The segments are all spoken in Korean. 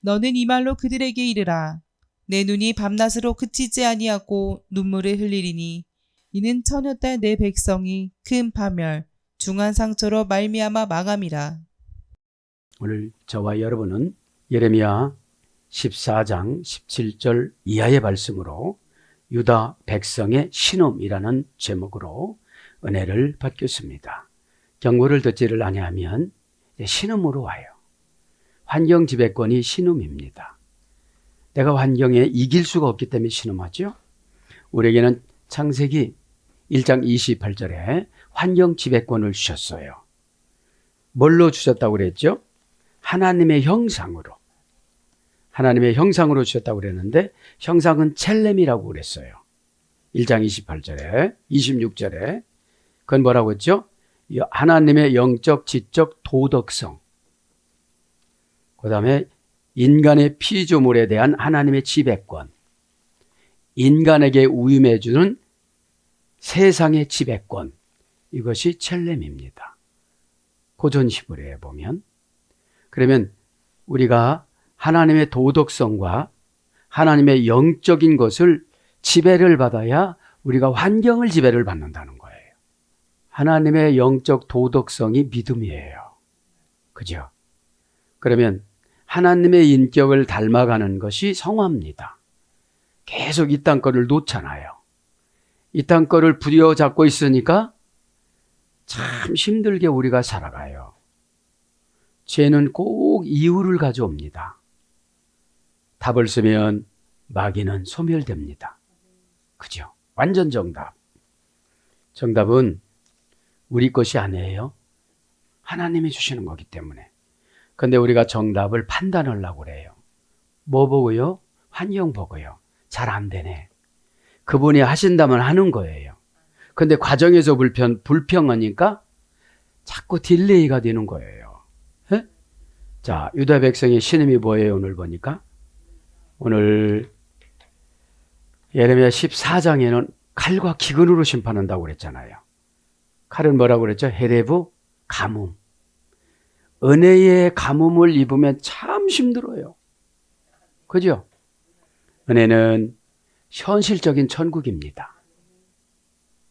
너는 이 말로 그들에게 이르라. 내 눈이 밤낮으로 그치지 아니하고 눈물을 흘리리니 이는 처녀 딸 내 백성이 큰 파멸 중한 상처로 말미암아 망함이라. 오늘 저와 여러분은 예레미야 14장 17절 이하의 말씀으로 유다 백성의 신음이라는 제목으로 은혜를 받겠습니다. 경고를 듣지를 아니하면 신음으로 와요. 환경 지배권이 신음입니다. 내가 환경에 이길 수가 없기 때문에 신음하죠. 우리에게는 창세기 1장 28절에 환경 지배권을 주셨어요. 뭘로 주셨다고 그랬죠? 하나님의 형상으로. 하나님의 형상으로 주셨다고 그랬는데 형상은 첼렘이라고 그랬어요. 1장 28절에 26절에 그건 뭐라고 했죠? 하나님의 영적, 지적, 도덕성. 그 다음에 인간의 피조물에 대한 하나님의 지배권. 인간에게 우임해 주는 세상의 지배권. 이것이 첼렘입니다. 고전 히브리어에 보면. 그러면 우리가 하나님의 도덕성과 하나님의 영적인 것을 지배를 받아야 우리가 환경을 지배를 받는다는 거예요. 하나님의 영적 도덕성이 믿음이에요. 그죠? 그러면 하나님의 인격을 닮아가는 것이 성화입니다. 계속 이 땅 거를 놓잖아요. 이 땅 거를 부여잡고 있으니까 참 힘들게 우리가 살아가요. 죄는 꼭 이유를 가져옵니다. 답을 쓰면 마귀는 소멸됩니다. 그죠? 완전 정답. 정답은 우리 것이 아니에요. 하나님이 주시는 거기 때문에. 근데 우리가 정답을 판단하려고 그래요. 뭐 보고요? 환경 보고요. 잘 안 되네. 그분이 하신다면 하는 거예요. 근데 과정에서 불평하니까 자꾸 딜레이가 되는 거예요. 에? 자, 유다 백성의 신음이 뭐예요? 오늘 보니까. 오늘 예레미야 14장에는 칼과 기근으로 심판한다고 그랬잖아요. 칼은 뭐라고 그랬죠? 헤레브 가뭄. 은혜의 가뭄을 입으면 참 힘들어요. 그죠? 은혜는 현실적인 천국입니다.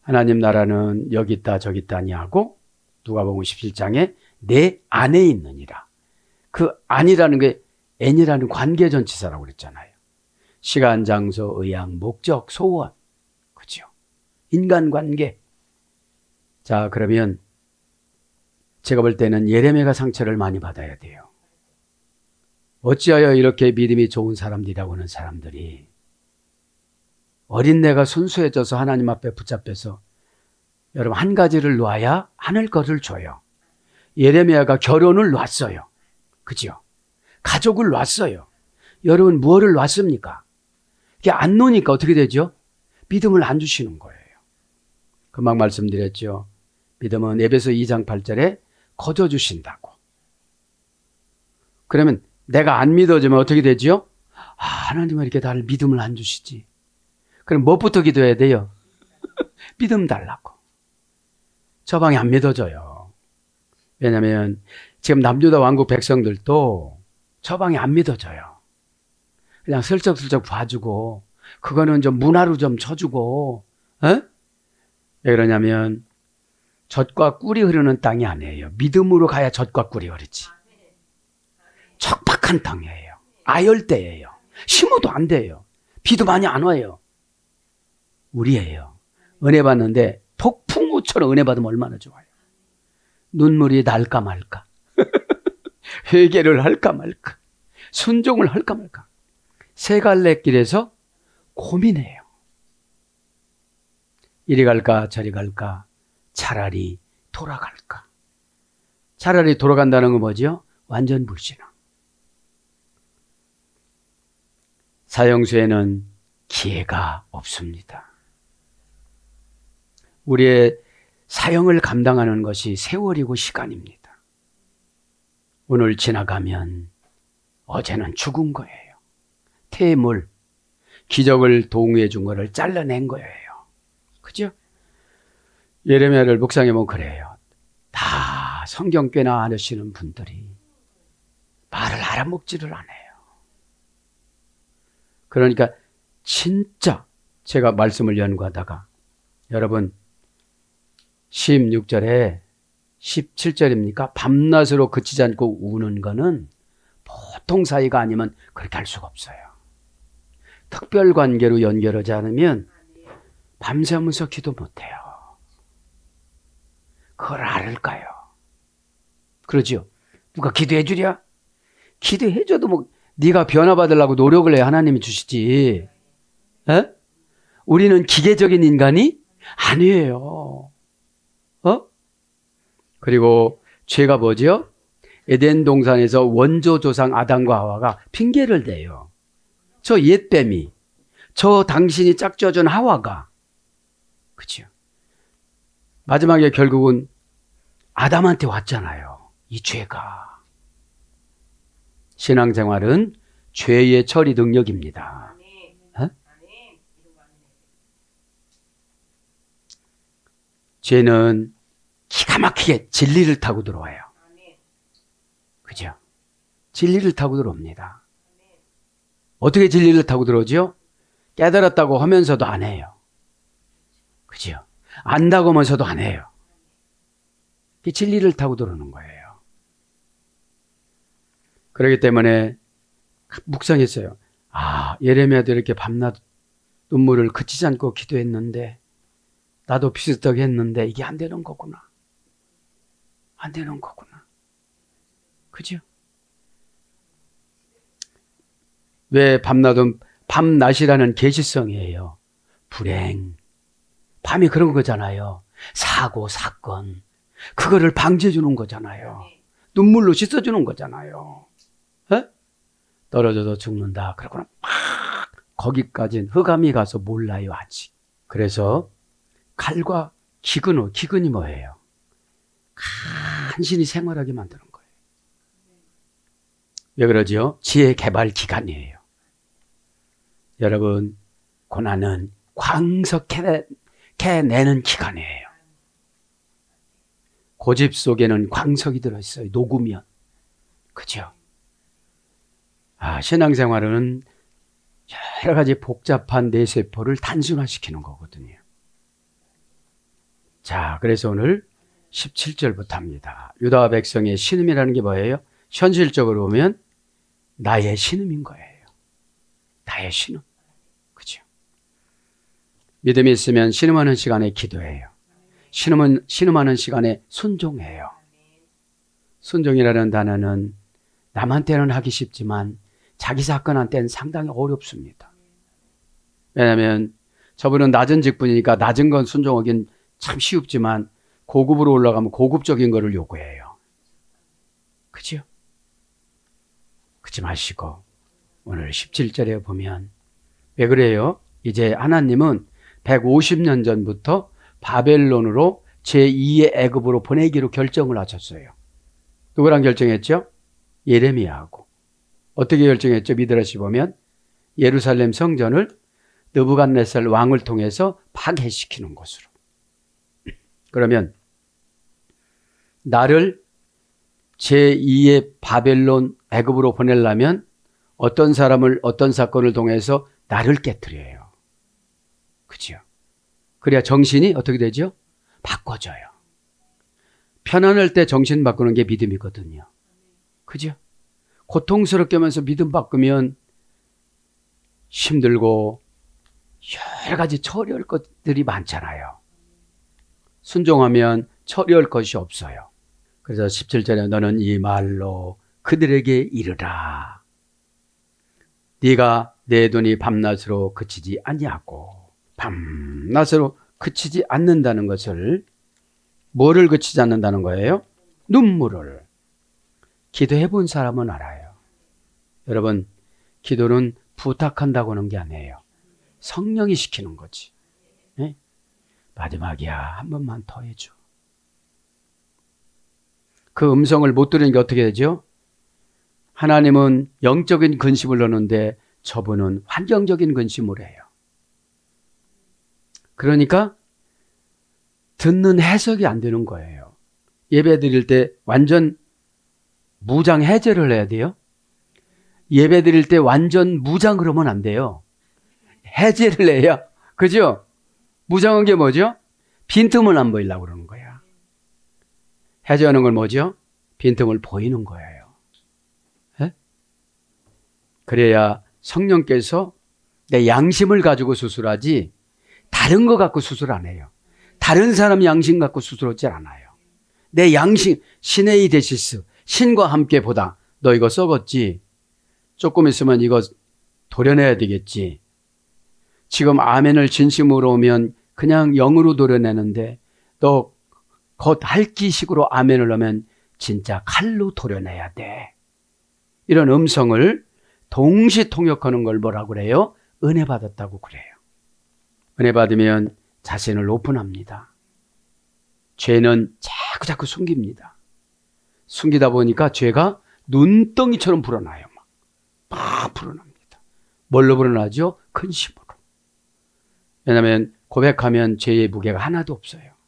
하나님 나라는 여기 있다 저기 있다 아니하고 누가복음 17장에 내 안에 있느니라. 그 안이라는 게 N이라는 관계전치사라고 그랬잖아요. 시간, 장소, 의향, 목적, 소원. 그죠? 인간관계. 자, 그러면 제가 볼 때는 예레미야가 상처를 많이 받아야 돼요. 어찌하여 이렇게 믿음이 좋은 사람들이라고 하는 사람들이 어린내가 순수해져서 하나님 앞에 붙잡혀서 여러분 한 가지를 놔야 하늘 것을 줘요. 예레미야가 결혼을 놨어요. 그죠? 가족을 놨어요. 여러분 무엇을 놨습니까? 이게 안 놓으니까 어떻게 되죠? 믿음을 안 주시는 거예요. 금방 말씀드렸죠. 믿음은 에베소 2장 8절에 거저 주신다고. 그러면 내가 안 믿어지면 어떻게 되죠? 하나님은 이렇게 나를 믿음을 안 주시지. 그럼 무엇부터 기도해야 돼요? 믿음 달라고. 저 방이 안 믿어져요. 왜냐하면 지금 남유다 왕국 백성들도 저 방이 안 믿어져요. 그냥 슬쩍슬쩍 봐주고 그거는 좀 문화로 좀 쳐주고 에? 왜 그러냐면 젖과 꿀이 흐르는 땅이 아니에요. 믿음으로 가야 젖과 꿀이 흐르지. 척박한 땅이에요. 아열대예요. 심어도 안 돼요. 비도 많이 안 와요. 우리예요. 은혜 받는데 폭풍우처럼 은혜 받으면 얼마나 좋아요. 눈물이 날까 말까. 회개를 할까 말까. 순종을 할까 말까. 세 갈래 길에서 고민해요. 이리 갈까 저리 갈까. 차라리 돌아갈까. 차라리 돌아간다는 건 뭐죠? 완전 불신앙. 사형수에는 기회가 없습니다. 우리의 사형을 감당하는 것이 세월이고 시간입니다. 오늘 지나가면 어제는 죽은 거예요. 퇴물, 기적을 도움해 준 거를 잘라낸 거예요. 그죠? 예레미야를 묵상해 보면 그래요. 다 성경 꽤나 아시는 분들이 말을 알아먹지를 않아요. 그러니까 진짜 제가 말씀을 연구하다가 여러분 16절에 17절입니까? 밤낮으로 그치지 않고 우는 거는 보통 사이가 아니면 그렇게 할 수가 없어요. 특별 관계로 연결하지 않으면 밤새면서 기도 못해요. 그걸 알을까요? 그러지요. 누가 기도해 주랴? 기도해 줘도 뭐 네가 변화받으려고 노력을 해 하나님이 주시지. 에? 우리는 기계적인 인간이 아니에요. 그리고 죄가 뭐죠? 에덴 동산에서 원조 조상 아담과 하와가 핑계를 대요. 저 옛뱀이, 저 당신이 짝져준 하와가. 그렇죠? 마지막에 결국은 아담한테 왔잖아요. 이 죄가. 신앙생활은 죄의 처리 능력입니다. 죄는 기가 막히게 진리를 타고 들어와요. 그죠? 진리를 타고 들어옵니다. 어떻게 진리를 타고 들어오죠? 깨달았다고 하면서도 안 해요. 그죠? 안다고 하면서도 안 해요. 그게 진리를 타고 들어오는 거예요. 그렇기 때문에 묵상했어요. 아, 예레미야도 이렇게 밤낮 눈물을 그치지 않고 기도했는데 나도 비슷하게 했는데 이게 안 되는 거구나. 안 되는 거구나. 그죠? 왜 밤낮은 밤낮이라는 계시성이에요. 불행. 밤이 그런 거잖아요. 사고, 사건. 그거를 방지해 주는 거잖아요. 눈물로 씻어주는 거잖아요. 에? 떨어져서 죽는다. 그러고는 막 거기까지는 흑암이 가서 몰라요 아직. 그래서 칼과 기근이 뭐예요? 간신히 생활하게 만드는 거예요. 왜 그러죠? 지혜 개발 기간이에요. 여러분, 고난은 광석해내는 기간이에요. 고집 속에는 광석이 들어있어요. 녹으면. 그죠? 아, 신앙생활은 여러 가지 복잡한 뇌세포를 단순화시키는 거거든요. 자, 그래서 오늘 17절부터 합니다. 유다 백성의 신음이라는 게 뭐예요? 현실적으로 보면 나의 신음인 거예요. 나의 신음. 그죠? 믿음이 있으면 신음하는 시간에 기도해요. 신음하는 시간에 순종해요. 순종이라는 단어는 남한테는 하기 쉽지만 자기 사건한테는 상당히 어렵습니다. 왜냐하면 저분은 낮은 직분이니까 낮은 건 순종하긴 참 쉽지만 고급으로 올라가면 고급적인 거를 요구해요. 그죠? 그러지 마시고 오늘 17절에 보면 왜 그래요? 이제 하나님은 150년 전부터 바벨론으로 제2의 애굽으로 보내기로 결정을 하셨어요. 누구랑 결정했죠? 예레미야하고. 어떻게 결정했죠? 미드라시 보면 예루살렘 성전을 느부갓네살 왕을 통해서 파괴시키는 것으로. 그러면 나를 제2의 바벨론 애굽으로 보내려면 어떤 사람을 어떤 사건을 통해서 나를 깨뜨려요. 그죠? 그래야 정신이 어떻게 되죠? 바꿔져요. 편안할 때 정신 바꾸는 게 믿음이거든요. 그죠? 고통스럽게 하면서 믿음 바꾸면 힘들고 여러 가지 처리할 것들이 많잖아요. 순종하면 처리할 것이 없어요. 그래서 17절에 너는 이 말로 그들에게 이르라. 네가 내 눈이 밤낮으로 그치지 아니하고. 밤낮으로 그치지 않는다는 것을 뭐를 그치지 않는다는 거예요? 눈물을. 기도해 본 사람은 알아요. 여러분, 기도는 부탁한다고 하는 게 아니에요. 성령이 시키는 거지. 네? 마지막이야. 한 번만 더 해줘. 그 음성을 못 들으는 게 어떻게 되죠? 하나님은 영적인 근심을 넣는데 저분은 환경적인 근심을 해요. 그러니까 듣는 해석이 안 되는 거예요. 예배 드릴 때 완전 무장 해제를 해야 돼요. 예배 드릴 때 완전 무장을 하면 안 돼요. 해제를 해야. 그죠? 무장한 게 뭐죠? 빈틈을 안 보이려고 그러는 거야. 해제하는 건 뭐죠? 빈틈을 보이는 거예요. 에? 그래야 성령께서 내 양심을 가지고 수술하지 다른 거 갖고 수술 안 해요. 다른 사람 양심 갖고 수술하지 않아요. 내 양심, 신의 데시스, 신과 함께 보다. 너 이거 썩었지? 조금 있으면 이거 도려내야 되겠지? 지금 아멘을 진심으로 오면 그냥 영으로 도려내는데 너 곧 할기식으로 아멘을 하면 진짜 칼로 도려내야 돼. 이런 음성을 동시 통역하는 걸 뭐라고 그래요? 은혜 받았다고 그래요. 은혜 받으면 자신을 오픈합니다. 죄는 자꾸 숨깁니다. 숨기다 보니까 죄가 눈덩이처럼 불어나요. 막 불어납니다. 뭘로 불어나죠? 근심으로. 왜냐하면 고백하면 죄의 무게가 하나도 없어요.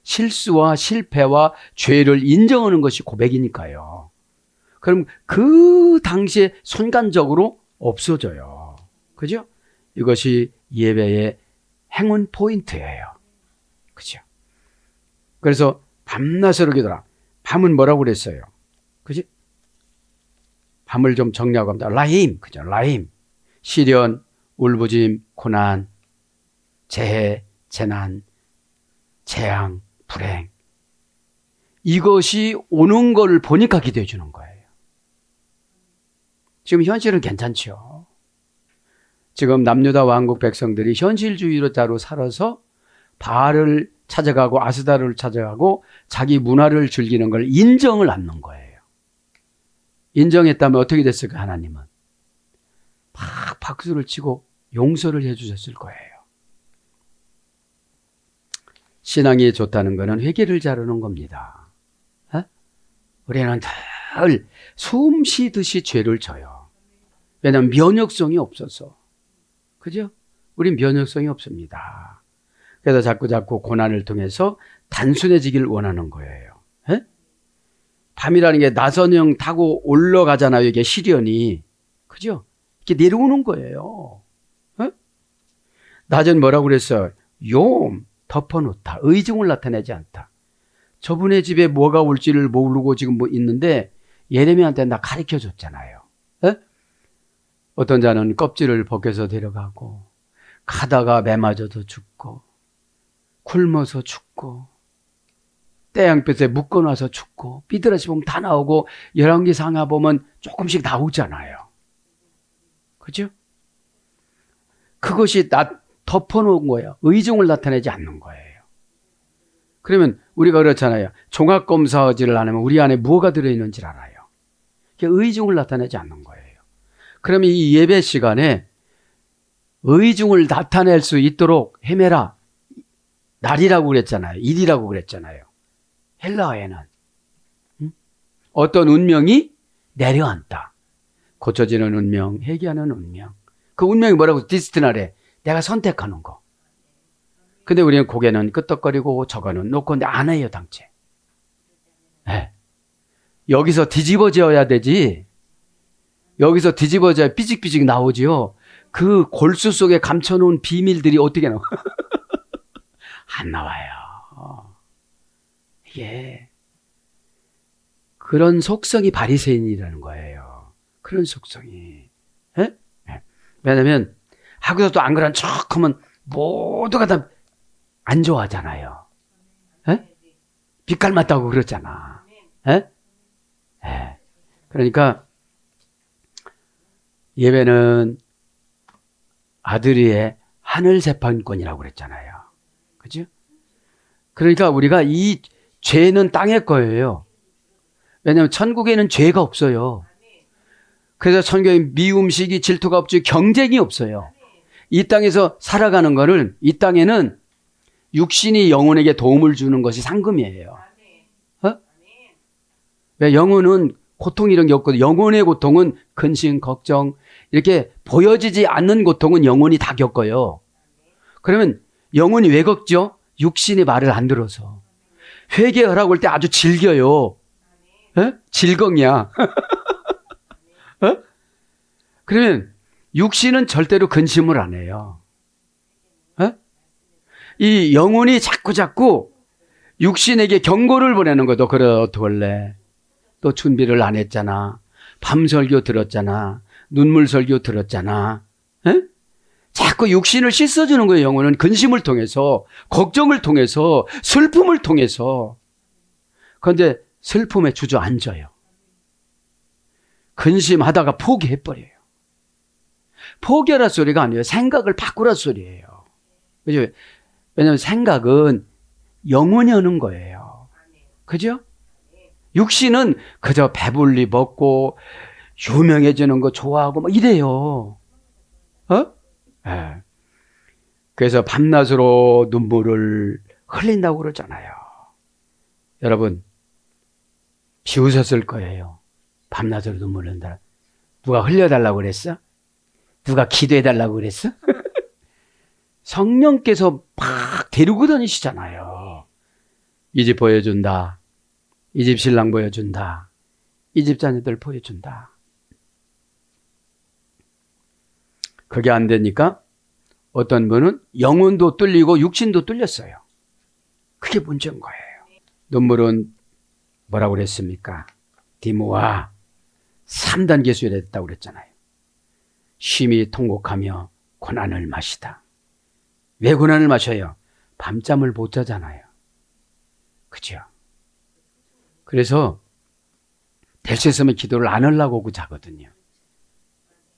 실수와 실패와 죄를 인정하는 것이 고백이니까요. 그럼 그 당시에 순간적으로 없어져요. 그죠? 이것이 예배의 행운 포인트예요. 그죠? 그래서 밤낮으로 기도라. 밤은 뭐라고 그랬어요? 그지? 밤을 좀 정리하고 합니다. 라힘. 그죠? 라힘. 시련, 울부짐, 고난, 재해, 재난, 재앙, 불행. 이것이 오는 걸 보니까 기도해 주는 거예요. 지금 현실은 괜찮죠. 지금 남유다 왕국 백성들이 현실주의로 살아서 바알을 찾아가고 아스다를 찾아가고 자기 문화를 즐기는 걸 인정을 않는 거예요. 인정했다면 어떻게 됐을까? 하나님은 막 박수를 치고 용서를 해주셨을 거예요. 신앙이 좋다는 것은 회개를 잘하는 겁니다. 우리는 늘 숨 쉬듯이 죄를 져요. 왜냐하면 면역성이 없어서. 그죠? 우린 면역성이 없습니다. 그래서 자꾸 고난을 통해서 단순해지길 원하는 거예요. 에? 밤이라는 게 나선형 타고 올라가잖아요. 이게 시련이. 그죠? 이렇게 내려오는 거예요. 에? 낮은 뭐라고 그랬어요? 용 덮어놓다. 의중을 나타내지 않다. 저분의 집에 뭐가 올지를 모르고 지금 뭐 있는데 예레미야한테 나 가르쳐 줬잖아요. 에? 어떤 자는 껍질을 벗겨서 데려가고 가다가 매 맞아서 죽고 굶어서 죽고 태양볕에 묶어놔서 죽고 삐뚤어지 보면 다 나오고 열왕기상하 보면 조금씩 나오잖아요. 그죠? 그것이 덮어놓은 거예요. 의중을 나타내지 않는 거예요. 그러면 우리가 그렇잖아요. 종합검사지를 안 하면 우리 안에 뭐가 들어있는지 알아요. 의중을 나타내지 않는 거예요. 그러면 이 예배 시간에 의중을 나타낼 수 있도록 헤매라. 날이라고 그랬잖아요. 일이라고 그랬잖아요. 헬라어에는 어떤 운명이 내려앉다. 고쳐지는 운명, 회개하는 운명. 그 운명이 뭐라고? 디스티나래. 내가 선택하는 거. 근데 우리는 고개는 끄덕거리고 저거는 놓고 근데 안 해요, 당체. 네. 여기서 뒤집어져야 되지. 여기서 뒤집어져야 삐직삐직 나오지요. 그 골수 속에 감춰놓은 비밀들이 어떻게 나와? 안 나와요. 이게 그런 속성이 바리새인이라는 거예요. 그런 속성이. 네? 네. 왜냐하면 하고서 또 안 그런 척하면 모두가 다 안 좋아하잖아요. 에? 빛깔 맞다고 그러잖아. 에? 에. 그러니까 예배는 아들이의 하늘 재판권이라고 그랬잖아요. 그죠? 그러니까 우리가 이 죄는 땅의 거예요. 왜냐하면 천국에는 죄가 없어요. 그래서 천국에 미움식이 질투가 없지 경쟁이 없어요. 이 땅에서 살아가는 거를 이 땅에는 육신이 영혼에게 도움을 주는 것이 상금이에요. 어? 왜 영혼은 고통 이런 게 없거든. 영혼의 고통은 근심, 걱정 이렇게 보여지지 않는 고통은 영혼이 다 겪어요. 그러면 영혼이 왜 겪죠? 육신이 말을 안 들어서. 회개하라고 할 때 아주 즐겨요. 에? 질겅이야. 어? 그러면 육신은 절대로 근심을 안 해요. 어? 이 영혼이 자꾸 육신에게 경고를 보내는 것도 그래 어떡할래? 또 준비를 안 했잖아. 밤 설교 들었잖아. 눈물 설교 들었잖아. 에? 자꾸 육신을 씻어주는 거예요. 영혼은 근심을 통해서, 걱정을 통해서, 슬픔을 통해서. 그런데 슬픔에 주저앉아요. 근심하다가 포기해버려요. 포기하라 소리가 아니에요. 생각을 바꾸라 소리예요. 그죠? 왜냐하면 생각은 영혼이 하는 거예요. 그죠? 육신은 그저 배불리 먹고 유명해지는 거 좋아하고 막 이래요. 어? 네. 그래서 밤낮으로 눈물을 흘린다고 그러잖아요. 여러분, 비웃었을 거예요. 밤낮으로 눈물 흘린다. 누가 흘려달라고 그랬어? 누가 기도해달라고 그랬어? 성령께서 막 데리고 다니시잖아요. 이 집 보여준다. 이 집 신랑 보여준다. 이 집 자녀들 보여준다. 그게 안 되니까 어떤 분은 영혼도 뚫리고 육신도 뚫렸어요. 그게 문제인 거예요. 눈물은 뭐라고 그랬습니까? 디모와 3단계 수혈했다고 그랬잖아요. 심히 통곡하며 고난을 마시다. 왜 고난을 마셔요? 밤잠을 못 자잖아요. 그죠? 그래서 될 수 있으면 기도를 안 하려고 자거든요.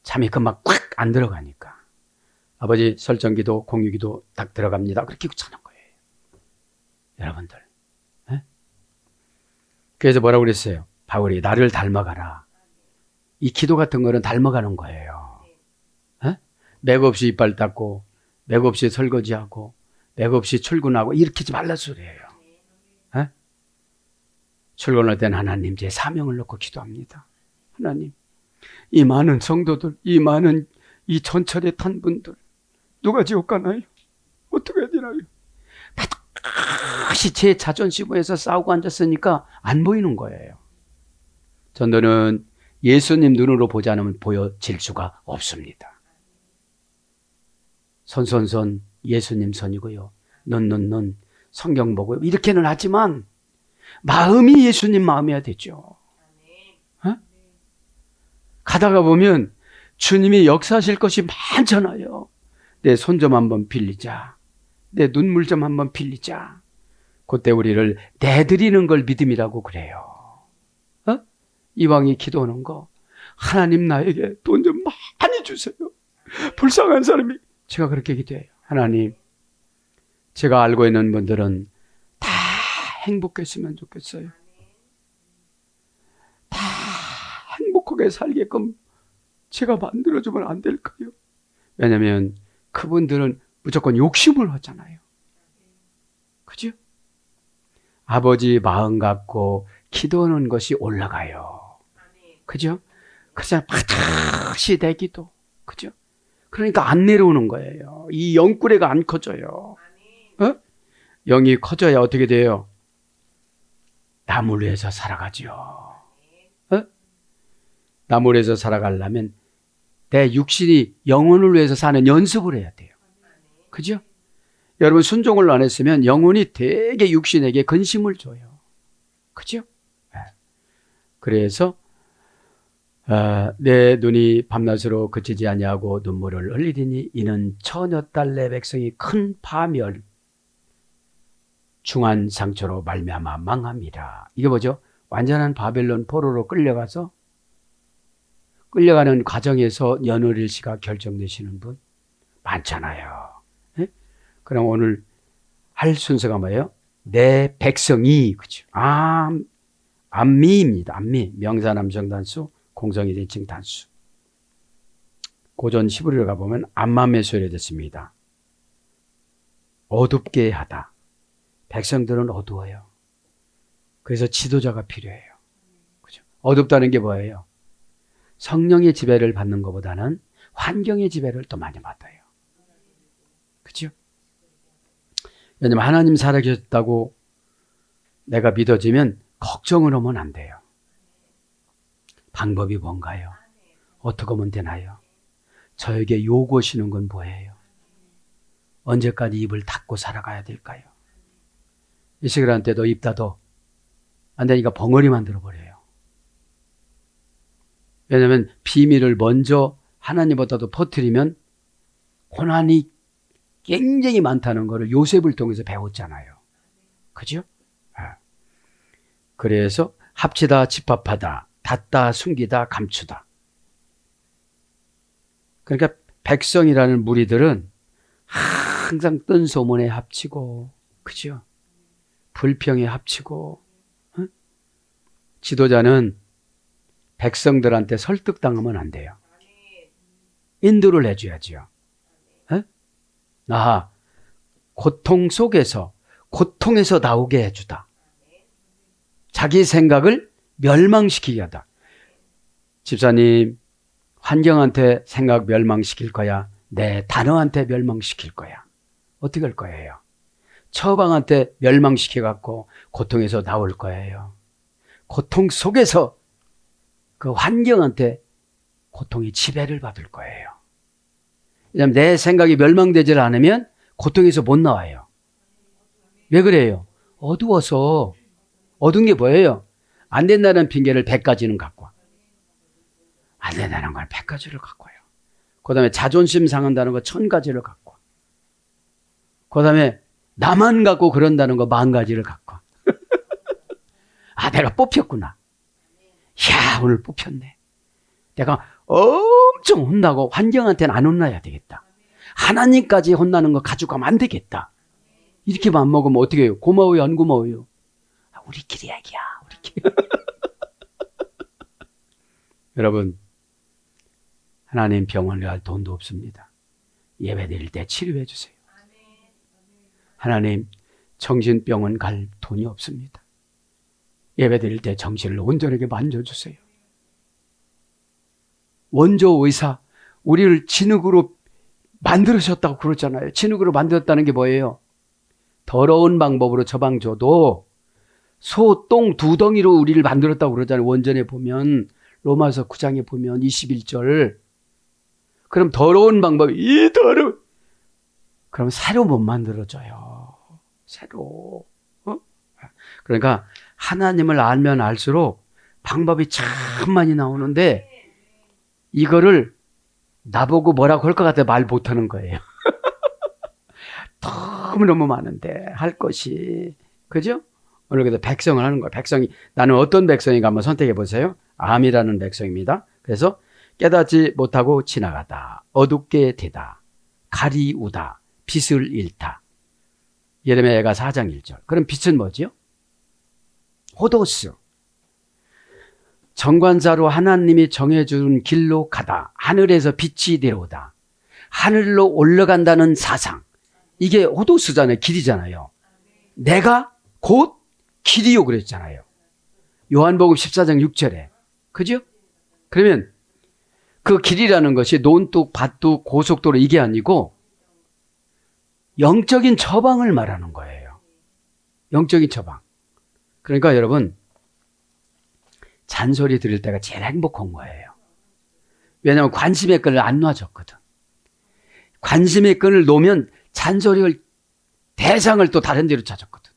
잠이 금방 꽉 안 들어가니까. 아버지 설정기도 공유기도 딱 들어갑니다. 그렇게 자는 거예요. 여러분들. 네? 그래서 뭐라고 그랬어요? 바울이 나를 닮아가라. 이 기도 같은 거는 닮아가는 거예요. 네? 맥없이 이빨 닦고 맥없이 설거지하고 맥없이 출근하고 이렇게 하지 말라 소리예요. 네? 출근할 때는 하나님 제 사명을 놓고 기도합니다. 하나님 이 많은 성도들, 이 많은 이 전철에 탄 분들 누가 지옥 가나요? 어떻게 해야 되나요? 다시 제 자존심에서 싸우고 앉았으니까 안 보이는 거예요. 전도는 예수님 눈으로 보지 않으면 보여질 수가 없습니다. 손 예수님 손이고요. 눈 성경 보고요. 이렇게는 하지만 마음이 예수님 마음이어야 되죠. 어? 가다가 보면 주님이 역사하실 것이 많잖아요. 내 손 좀 한번 빌리자. 내 눈물 좀 한번 빌리자. 그때 우리를 내드리는 걸 믿음이라고 그래요. 어? 이왕이 기도하는 거 하나님 나에게 돈 좀 많이 주세요. 불쌍한 사람이 제가 그렇게 기도해요. 하나님 제가 알고 있는 분들은 다 행복했으면 좋겠어요. 다 행복하게 살게끔 제가 만들어주면 안 될까요? 왜냐하면 그분들은 무조건 욕심을 하잖아요. 그죠? 아버지 마음 갖고 기도하는 것이 올라가요. 그죠? 그래서 반드시 내 기도. 그죠? 그러니까 안 내려오는 거예요. 이 영구레가 안 커져요. 어? 영이 커져야 어떻게 돼요? 남을 위해서 살아가죠. 어? 남을 위해서 살아가려면 내 육신이 영혼을 위해서 사는 연습을 해야 돼요. 그죠? 여러분 순종을 안 했으면 영혼이 되게 육신에게 근심을 줘요. 그죠? 네. 그래서 내 눈이 밤낮으로 그치지 아니하고 눈물을 흘리리니 이는 처녀딸 내 백성이 큰 파멸 중한 상처로 말미암아 망함이라. 이게 뭐죠? 완전한 바벨론 포로로 끌려가는 과정에서 연월일 씨가 결정되시는 분 많잖아요. 네? 그럼 오늘 할 순서가 뭐예요? 내 백성이, 그죠? 암미입니다. 암미. 명사 남성 단수, 공성이 대칭 단수. 고전 히브리어 가보면 암맘에 소리됐습니다. 어둡게 하다. 백성들은 어두워요. 그래서 지도자가 필요해요. 그죠? 어둡다는 게 뭐예요? 성령의 지배를 받는 것보다는 환경의 지배를 더 많이 받아요. 그죠? 왜냐면 하나님 살아계셨다고 내가 믿어지면 걱정을 하면 안 돼요. 방법이 뭔가요? 어떻게 하면 되나요? 저에게 요구하시는 건 뭐예요? 언제까지 입을 닫고 살아가야 될까요? 이스라엘한테도 입 닫어. 안 되니까 벙어리 만들어버려요. 왜냐하면 비밀을 먼저 하나님보다도 퍼뜨리면 고난이 굉장히 많다는 것을 요셉을 통해서 배웠잖아요. 그죠? 그래서 합치다 집합하다, 닫다 숨기다 감추다. 그러니까 백성이라는 무리들은 항상 뜬 소문에 합치고, 그죠? 불평에 합치고, 지도자는 백성들한테 설득당하면 안 돼요. 인도를 해줘야죠. 고통 속에서, 고통에서 나오게 해주다. 자기 생각을 멸망시키게 하다. 집사님, 환경한테 생각 멸망시킬 거야? 네, 단어한테 멸망시킬 거야. 어떻게 할 거예요? 처방한테 멸망시켜갖고 고통에서 나올 거예요. 고통 속에서 그 환경한테 고통이 지배를 받을 거예요. 왜냐하면 내 생각이 멸망되질 않으면 고통에서 못 나와요. 왜 그래요? 어두워서. 어두운 게 뭐예요? 안 된다는 핑계를 100가지는 갖고 와. 안 된다는 걸 100가지를 갖고 와요. 그 다음에 자존심 상한다는 거 1000가지를 갖고 와. 그 다음에 나만 갖고 그런다는 거 10,000가지를 갖고 와. 아, 내가 뽑혔구나. 이야, 오늘 뽑혔네. 내가 엄청 혼나고 환경한테는 안 혼나야 되겠다. 하나님까지 혼나는 거 가지고 가면 안 되겠다. 이렇게 맘 먹으면 어떻게 해요? 고마워요, 안 고마워요? 아, 우리끼리 얘기야, 우리끼리. 여러분, 하나님 병원을 갈 돈도 없습니다. 예배 드릴 때 치료해 주세요. 하나님 정신병원 갈 돈이 없습니다. 예배 드릴 때 정신을 온전하게 만져주세요. 원조 의사, 우리를 진흙으로 만들으셨다고 그러잖아요. 진흙으로 만들었다는 게 뭐예요? 더러운 방법으로 처방 줘도 소, 똥, 두덩이로 우리를 만들었다고 그러잖아요. 원전에 보면, 로마서 9장에 보면 21절. 그럼 더러운 방법이 이 더러운. 그럼 새로 못 만들어져요. 새로. 그러니까 하나님을 알면 알수록 방법이 참 많이 나오는데 이거를 나보고 뭐라고 할 것 같아 말 못하는 거예요. 너무너무 많은데 할 것이. 그죠? 오늘 그래서 백성을 하는 거예요. 백성이, 나는 어떤 백성인가 한번 선택해 보세요. 암이라는 백성입니다. 그래서 깨닫지 못하고 지나가다, 어둡게 되다, 가리우다, 빛을 잃다. 예레미야가 4장 1절. 그럼 빛은 뭐지요? 호도스. 정관사로 하나님이 정해준 길로 가다. 하늘에서 빛이 내려오다. 하늘로 올라간다는 사상. 이게 호도스잖아요. 길이잖아요. 내가 곧 길이요 그랬잖아요. 요한복음 14장 6절에. 그죠? 그러면 그 길이라는 것이 논둑, 밭둑, 고속도로 이게 아니고 영적인 처방을 말하는 거예요. 영적인 처방. 그러니까 여러분, 잔소리 들을 때가 제일 행복한 거예요. 왜냐하면 관심의 끈을 안 놔줬거든. 관심의 끈을 놓으면 잔소리를, 대상을 또 다른 데로 찾았거든.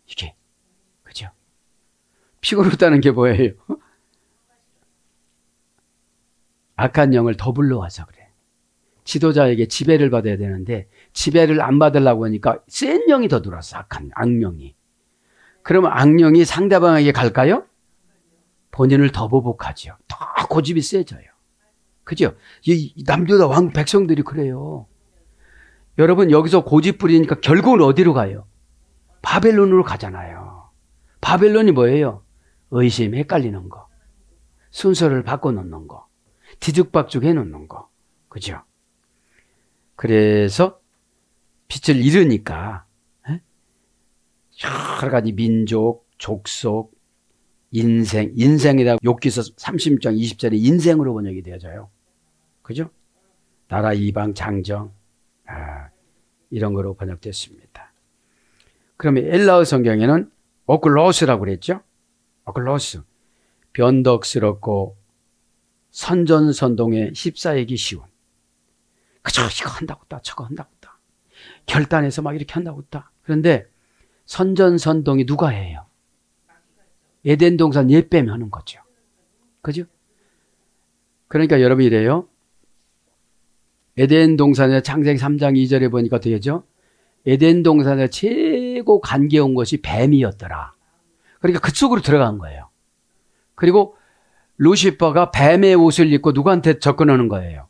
이게. 그죠? 피곤하다는 게 뭐예요? 악한 영을 더 불러와서 그래. 지도자에게 지배를 받아야 되는데 지배를 안 받으려고 하니까 센 영이 더 들어왔어. 악한 악령이. 그러면 악령이 상대방에게 갈까요? 본인을 더 보복하죠. 더 고집이 세져요. 그죠? 이 남유다 왕 백성들이 그래요. 여러분, 여기서 고집 부리니까 결국은 어디로 가요? 바벨론으로 가잖아요. 바벨론이 뭐예요? 의심, 헷갈리는 거, 순서를 바꿔놓는 거, 뒤죽박죽 해놓는 거. 그죠? 그래서 빛을 잃으니까 여러 가지 민족, 족속, 인생이라고 욥기서 30장 20절에 인생으로 번역이 되어져요. 그죠? 나라, 이방, 장정, 이런 거로 번역됐습니다. 그러면 엘라어 성경에는 오클로스라고 그랬죠? 오클로스. 변덕스럽고 선전선동에 휩싸이기 쉬운. 그저 이거 한다고 했다, 저거 한다고 했다. 결단해서 막 이렇게 한다고 했다. 그런데 선전선동이 누가 해요? 에덴 동산 옛뱀이 하는 거죠. 그죠? 그러니까 여러분 이래요. 에덴 동산의 창세기 3장 2절에 보니까 어떻게 되죠? 에덴 동산의 최고 간계온 것이 뱀이었더라. 그러니까 그쪽으로 들어간 거예요. 그리고 루시퍼가 뱀의 옷을 입고 누구한테 접근하는 거예요?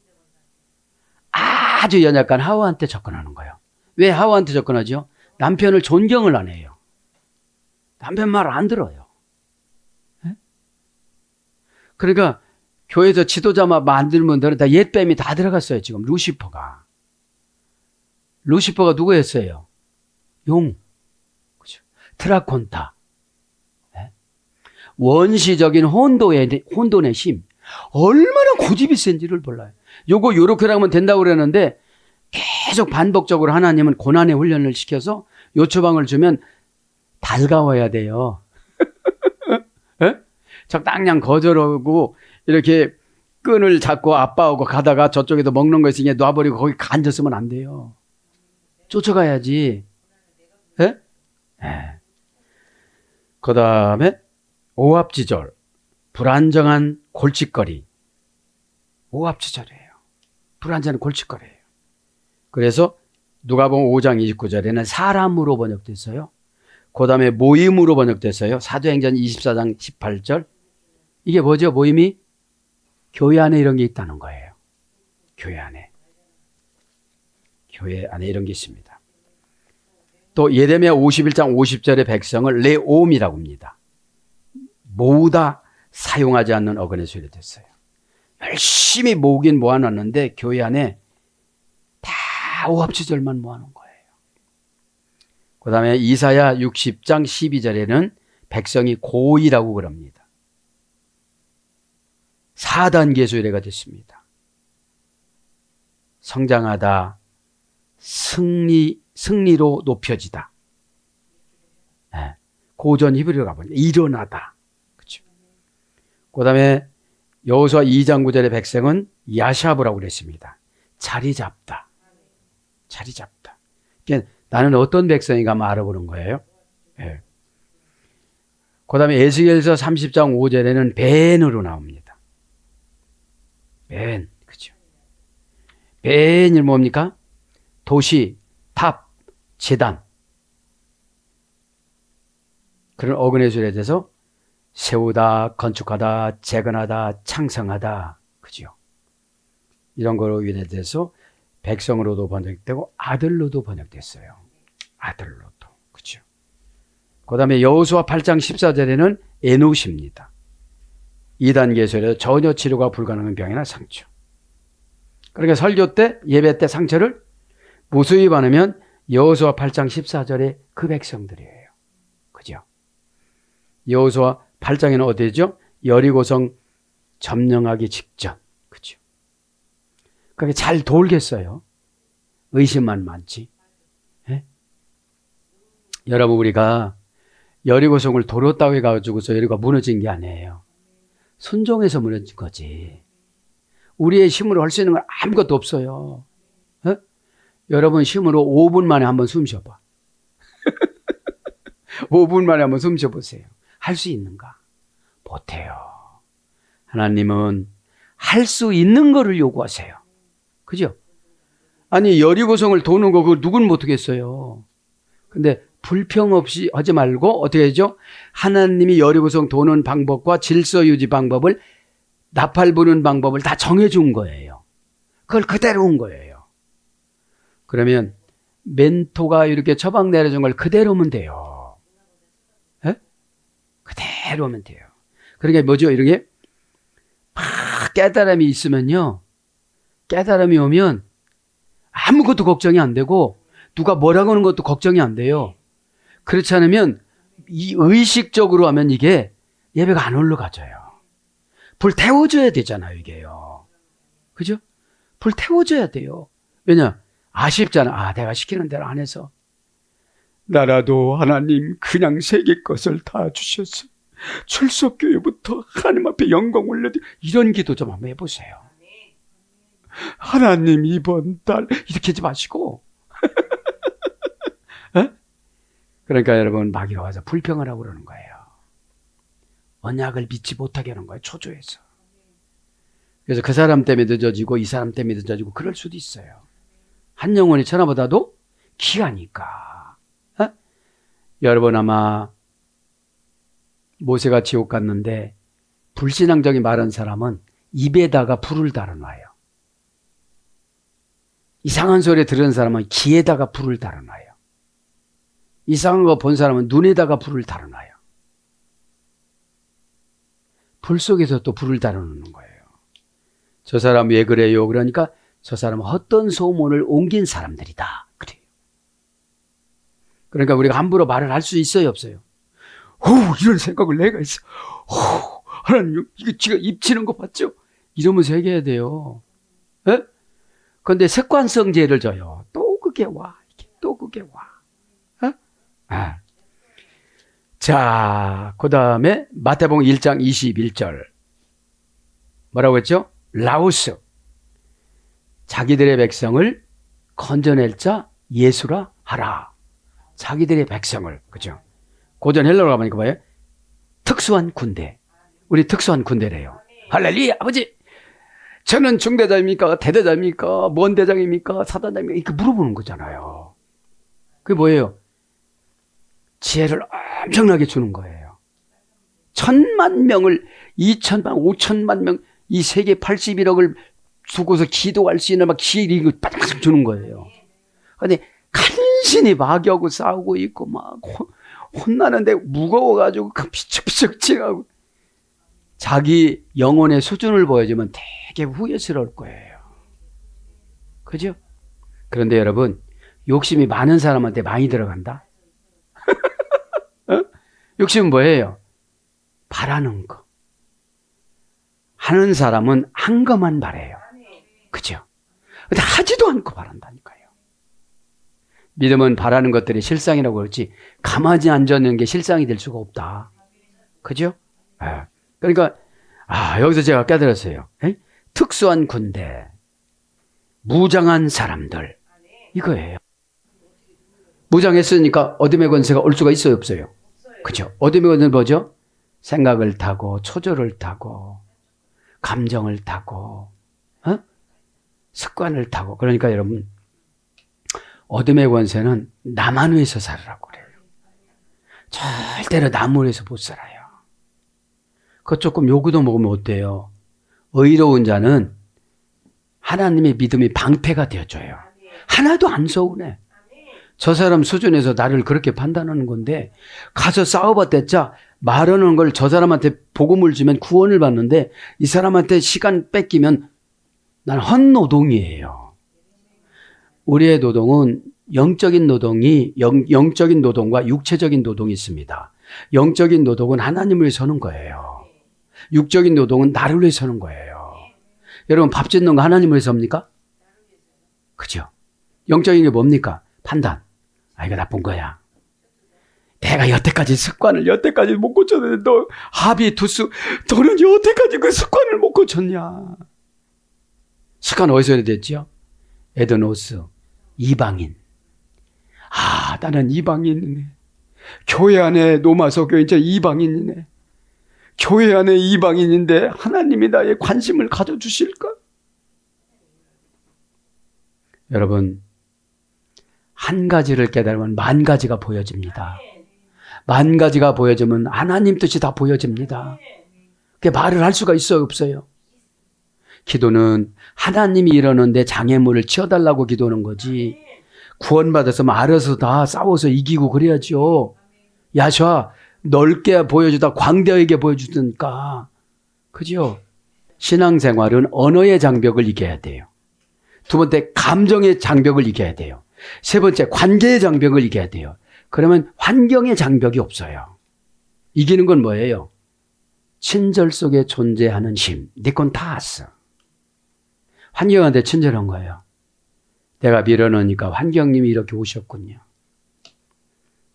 아주 연약한 하와한테 접근하는 거예요. 왜 하와한테 접근하죠? 남편을 존경을 안 해요. 남편 말 안 들어요. 네? 그러니까 교회에서 지도자만 만들면 분들은 다 옛뱀이 다 들어갔어요. 지금 루시퍼가 누구였어요? 용, 그렇죠? 드라콘타. 네? 원시적인 혼돈의 힘. 얼마나 고집이 센지를 몰라요. 요거 요렇게 하면 된다고 그러는데 계속 반복적으로 하나님은 고난의 훈련을 시켜서 요처방을 주면 달가워야 돼요. 네? 적당량 거절하고 이렇게 끈을 잡고 아빠하고 가다가 저쪽에도 먹는 거 있으니까 놔버리고 거기 앉았으면 안 돼요. 쫓아가야지. 예? 예. 그 다음에 오합지졸, 불안정한 골칫거리. 오합지졸이에요. 불안정한 골칫거리예요. 그래서 누가복음 5장 29절에는 사람으로 번역됐어요. 그 다음에 모임으로 번역됐어요. 사도행전 24장 18절. 이게 뭐죠? 모임이? 교회 안에 이런 게 있다는 거예요. 교회 안에 이런 게 있습니다. 또 예레미야 51장 50절의 백성을 레옴이라고 합니다. 모으다 사용하지 않는 어근에 수렴됐어요. 열심히 모으긴 모아놨는데 교회 안에 다 오합지졸만 모아놓은 거예요. 그 다음에 이사야 60장 12절에는 백성이 고의라고 그럽니다. 4단계 수레가 됐습니다. 성장하다, 승리로 높여지다. 네. 고전 히브리어 가보니까 일어나다. 그렇죠. 그 다음에 여호수아 2장 9절의 백성은 야샤브라고 그랬습니다. 자리 잡다. 그러니까 나는 어떤 백성인가 한번 알아보는 거예요. 네. 그 다음에 에스겔서 30장 5절에는 벤으로 나옵니다. 벤, 그죠? 벤이 뭡니까? 도시, 탑, 제단. 그런 어근의 수에 대해서 세우다, 건축하다, 재건하다, 창성하다. 그죠? 이런 거로 인해서 백성으로도 번역되고 아들로도 번역됐어요. 아들로도. 그죠? 그 다음에 여호수아 8장 14절에는 에노시입니다. 2단계 설에 전혀 치료가 불가능한 병이나 상처. 그러니까 설교 때, 예배 때 상처를 무수히 받으면 여호수아 8장 14절에 그 백성들이에요. 그죠? 여호수아 8장에는 어디죠? 여리고성 점령하기 직전. 그죠? 그렇게 잘 돌겠어요. 의심만 많지. 예? 여러분, 우리가 여리고성을 돌았다고 해가지고서 여리고가 무너진 게 아니에요. 순종해서 무너진 거지. 우리의 힘으로 할 수 있는 건 아무것도 없어요. 어? 여러분 힘으로 5분 만에 한번 숨 쉬어봐. 5분 만에 한번 숨 쉬어보세요. 할 수 있는가? 못해요. 하나님은 할 수 있는 거를 요구하세요. 그죠? 아니 여리고성을 도는 거 그거 누구는 못하겠어요. 근데 불평 없이 하지 말고 어떻게 하죠? 하나님이 여리고성 도는 방법과 질서 유지 방법을 나팔 부는 방법을 다 정해준 거예요. 그걸 그대로 온 거예요. 그러면 멘토가 이렇게 처방 내려준 걸 그대로 오면 돼요. 에? 그대로 오면 돼요. 그러니까 뭐죠? 이렇게 막 깨달음이 있으면요. 깨달음이 오면 아무것도 걱정이 안 되고 누가 뭐라고 하는 것도 걱정이 안 돼요. 그렇지 않으면 이 의식적으로 하면 이게 예배가 안 올라가져요. 불 태워줘야 되잖아요, 이게요. 그죠? 불 태워줘야 돼요. 왜냐? 아쉽잖아. 아, 내가 시키는 대로 안 해서. 나라도 하나님 그냥 세계 것을 다 주셨어. 출석교회부터 하나님 앞에 영광 올려드 이런 기도 좀 한번 해보세요. 하나님 이번 달 이렇게 하지 마시고 에? 그러니까 여러분 마귀가 와서 불평을 하고 그러는 거예요. 언약을 믿지 못하게 하는 거예요. 초조해서. 그래서 그 사람 때문에 늦어지고 이 사람 때문에 늦어지고 그럴 수도 있어요. 한 영혼이 천하보다도 귀하니까. 에? 여러분 아마 모세가 지옥 갔는데 불신앙적인 말한 사람은 입에다가 불을 달아놔요. 이상한 소리 들은 사람은 귀에다가 불을 달아놔요. 이상한 거 본 사람은 눈에다가 불을 달아놔요. 불 속에서 또 불을 달아놓는 거예요. 저 사람 왜 그래요? 그러니까 저 사람은 헛된 소문을 옮긴 사람들이다. 그래요. 그러니까 우리가 함부로 말을 할 수 있어요? 없어요? 이런 생각을 내가 했어. 하나님, 이거 지가 입치는 거 봤죠? 이러면서 얘기해야 돼요. 예? 그런데 습관성 죄를 져요. 또 그게 와. 또 그게 와. 어? 아. 자, 그 다음에 마태복음 1장 21절. 뭐라고 했죠? 라오스. 자기들의 백성을 건져낼 자 예수라 하라. 자기들의 백성을. 그죠? 고전 헬라로 가보니까 뭐예요? 특수한 군대. 우리 특수한 군대래요. 할렐루야, 아버지. 저는 중대장입니까? 대대장입니까? 뭔 대장입니까? 사단장입니까? 이렇게 물어보는 거잖아요. 그게 뭐예요? 지혜를 엄청나게 주는 거예요. 1,000만 명을, 2천만, 5천만 명, 이 세계 81억을 두고서 기도할 수 있는 막 기회를 빠삭 주는 거예요. 근데 간신히 마귀하고 싸우고 있고 막 혼나는데 무거워가지고 피척피척 찡하고 자기 영혼의 수준을 보여주면 되게 후회스러울 거예요. 그죠? 그런데 여러분, 욕심이 많은 사람한테 많이 들어간다? 어? 욕심은 뭐예요? 바라는 거. 하는 사람은 한 것만 바래요. 그죠? 근데 하지도 않고 바란다니까요. 믿음은 바라는 것들이 실상이라고 그러지 가만히 앉아있는 게 실상이 될 수가 없다. 그죠? 네. 그러니까 여기서 제가 깨달았어요. 에? 특수한 군대, 무장한 사람들 이거예요. 무장했으니까 어둠의 권세가 올 수가 있어요, 없어요? 그죠? 어둠의 권세는 뭐죠? 생각을 타고 초조를 타고 감정을 타고 습관을 타고. 그러니까 여러분, 어둠의 권세는 나만 위해서 살으라고 그래요. 절대로 남을 위해서 못 살아요. 그거 조금 요구도 먹으면 어때요? 의로운 자는 하나님의 믿음이 방패가 되어줘요. 하나도 안 서운해. 저 사람 수준에서 나를 그렇게 판단하는 건데 가서 싸워봤댔자 말하는 걸 저 사람한테 복음을 주면 구원을 받는데 이 사람한테 시간 뺏기면 난 헛노동이에요. 우리의 노동은 영적인 노동이 영적인 노동과 육체적인 노동이 있습니다. 영적인 노동은 하나님을 위해 서는 거예요. 육적인 노동은 나를 위해 서는 거예요. 여러분 밥 짓는 거 하나님을 위해 섭니까? 그죠? 영적인 게 뭡니까? 판단. 이거 나쁜 거야. 내가 여태까지 습관을 여태까지 못 고쳤는데 너 하비투스 너는 여태까지 그 습관을 못 고쳤냐? 습관 어디서 됐죠? 에드노스 이방인. 나는 이방인이네. 교회 안에 노마서 교회 이제 이방인이네. 교회 안에 이방인인데 하나님이 나의 관심을 가져주실까? 여러분, 한 가지를 깨달으면 만 가지가 보여집니다. 만 가지가 보여지면 하나님 뜻이 다 보여집니다. 그게 말을 할 수가 있어요, 없어요? 기도는 하나님이 이러는데 장애물을 치워달라고 기도하는 거지. 구원받았으면 알아서 다 싸워서 이기고 그래야죠. 야샤 넓게 보여주다 광대하게 보여주니까. 그죠? 신앙생활은 언어의 장벽을 이겨야 돼요. 두 번째 감정의 장벽을 이겨야 돼요. 세 번째 관계의 장벽을 이겨야 돼요. 그러면 환경의 장벽이 없어요. 이기는 건 뭐예요? 친절 속에 존재하는 힘. 니콘타스. 환경한테 친절한 거예요. 내가 밀어넣으니까 환경님이 이렇게 오셨군요.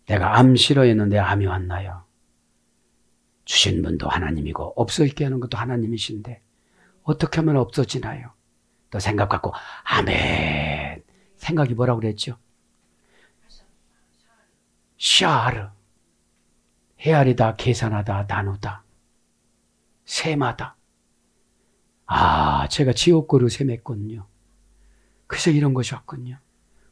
내가 암 싫어했는데 암이 왔나요? 주신 분도 하나님이고 없어있게 하는 것도 하나님이신데 어떻게 하면 없어지나요? 또 생각 갖고 아멘. 생각이 뭐라고 그랬죠? 샤르. 헤아리다, 계산하다, 나누다, 셈하다. 아, 제가 지옥고를 셈했군요. 그래서 이런 것이 왔군요.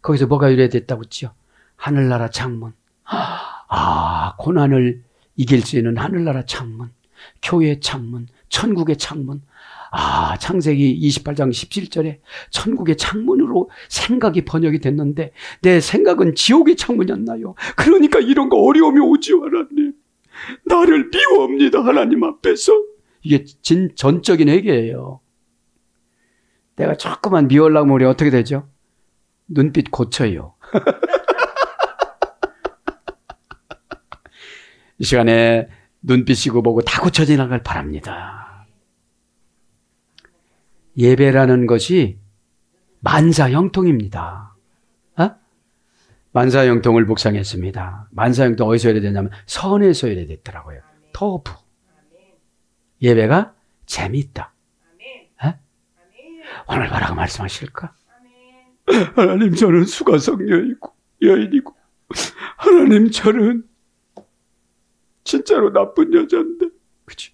거기서 뭐가 유래됐다고 했죠? 하늘나라 창문. 아, 고난을 이길 수 있는 하늘나라 창문, 교회의 창문, 천국의 창문. 아, 창세기 28장 17절에 천국의 창문으로 생각이 번역이 됐는데 내 생각은 지옥의 창문이었나요? 그러니까 이런 거 어려움이 오지요, 하나님. 나를 미워합니다, 하나님 앞에서. 이게 전적인 회개예요. 내가 조금만 미워하려면 우리 어떻게 되죠? 눈빛 고쳐요. 이 시간에 눈빛이고 보고 다 고쳐지는 걸 바랍니다. 예배라는 것이 만사형통입니다. 어? 만사형통을 묵상했습니다. 만사형통 어디서 예래됐냐면 선에서 예래됐더라고요. 터부. 예배가 재미있다. 어? 오늘 뭐라고 말씀하실까? 하나님, 저는 수가성녀이고 여인이고 하나님, 저는 진짜로 나쁜 여자인데. 그치?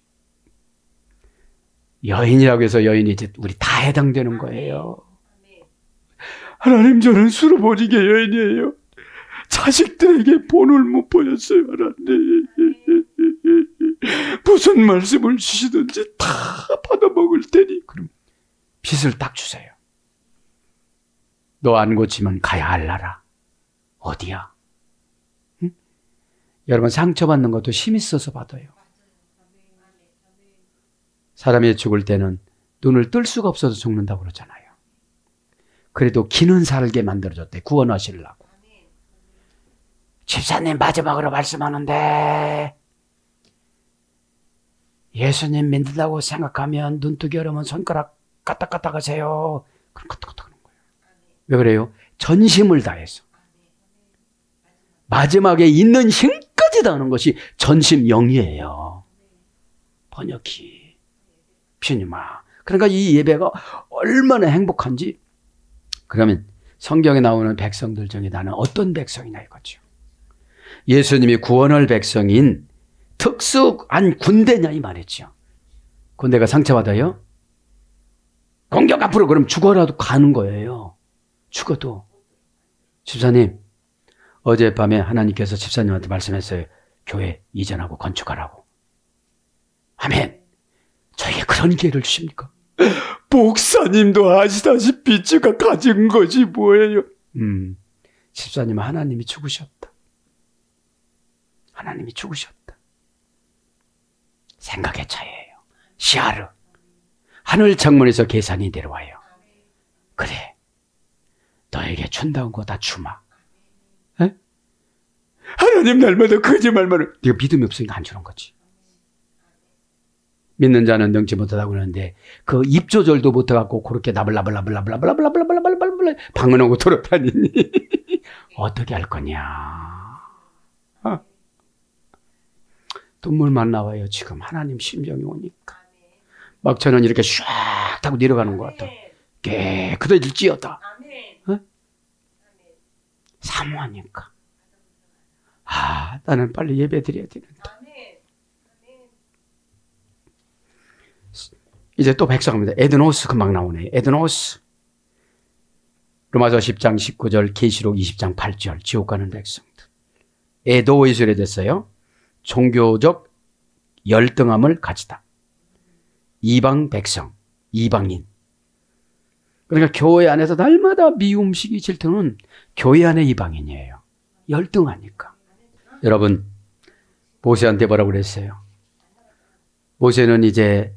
여인이라고 해서 여인이 이제 우리 다 해당되는 거예요. 하나님, 저는 수로보니게 여인이에요. 자식들에게 본을 못 보였어요, 하나님. 무슨 말씀을 주시든지 다 받아먹을 테니 그럼 빚을 딱 주세요. 너 안 고치면 가야 할 나라 어디야? 응? 여러분, 상처받는 것도 힘 있어서 받아요. 사람이 죽을 때는 눈을 뜰 수가 없어서 죽는다고 그러잖아요. 그래도 기는 살게 만들어줬대, 구원하시려고. 집사님, 마지막으로 말씀하는데 예수님 믿는다고 생각하면 눈뜨기 어려우면 손가락 까딱까딱 하세요. 그럼 까딱까딱 하는 거예요. 왜 그래요? 전심을 다해서. 마지막에 있는 힘까지 다하는 것이 전심영이에요. 번역이. 주님아. 그러니까 이 예배가 얼마나 행복한지. 그러면 성경에 나오는 백성들 중에 나는 어떤 백성이냐 이거죠. 예수님이 구원할 백성인 특수한 군대냐 이 말이죠. 군대가 상처받아요? 공격 앞으로 그럼 죽어라도 가는 거예요. 죽어도. 집사님, 어젯밤에 하나님께서 집사님한테 말씀했어요. 교회 이전하고 건축하라고. 아멘. 저에게 그런 기회를 주십니까? 목사님도 아시다시피 제가 가진 것이 뭐예요? 집사님은 하나님이 죽으셨다. 하나님이 죽으셨다. 생각의 차이예요. 시아르. 하늘 창문에서 계산이 내려와요. 그래. 너에게 준다는 거 다 주마. 에? 하나님 날마다 거짓말만. 네가 믿음이 없으니까 안 주는 거지. 믿는 자는 능치 못하다고 그러는데 그 입 조절도 못해갖고 그렇게 나불나불나불나불나불나불나불나불나불나불나불나 방문하고 돌아다니니 어떻게 할 거냐. 눈물만 나와요. 지금 하나님 심정이 오니까. 막 저는 이렇게 샥 타고 내려가는 것 같아. 깨끗해질지어다. 어? 사모하니까. 아, 나는 빨리 예배 드려야 되는데. 이제 또 백성입니다. 에드노스 금방 나오네요. 에드노스. 로마서 10장 19절, 계시록 20장 8절, 지옥 가는 백성들. 에도에서 유래됐어요. 종교적 열등함을 가지다. 이방 백성, 이방인. 그러니까 교회 안에서 날마다 미움시기 질투는 교회 안의 이방인이에요. 열등하니까. 여러분, 모세한테 뭐라고 그랬어요? 모세는 이제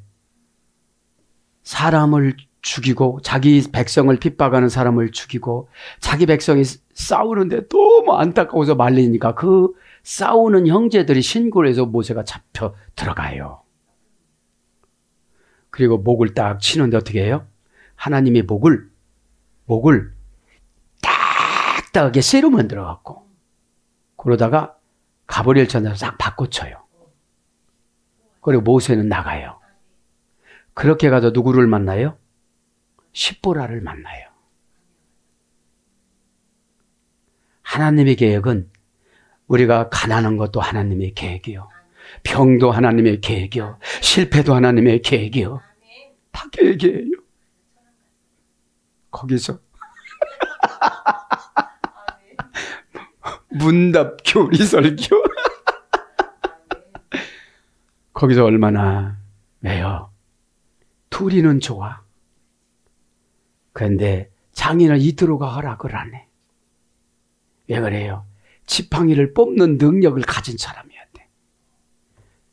사람을 죽이고 자기 백성을 핍박하는 사람을 죽이고 자기 백성이 싸우는데 너무 안타까워서 말리니까 그 싸우는 형제들이 신고를 해서 모세가 잡혀 들어가요. 그리고 목을 딱 치는데 어떻게 해요? 하나님의 목을 딱딱하게 쇠로 만들어갖고 그러다가 가브리엘 천사를 싹 바꿔쳐요. 그리고 모세는 나가요. 그렇게 가서 누구를 만나요? 십보라를 만나요. 하나님의 계획은 우리가 가난한 것도 하나님의 계획이요. 병도 하나님의 계획이요. 실패도 하나님의 계획이요. 다 계획이에요. 거기서 문답 교리설교 거기서 얼마나 왜요? 둘이는 좋아. 그런데 장인은 이드로가 허락을 안 해. 왜 그래요? 지팡이를 뽑는 능력을 가진 사람이어야 돼.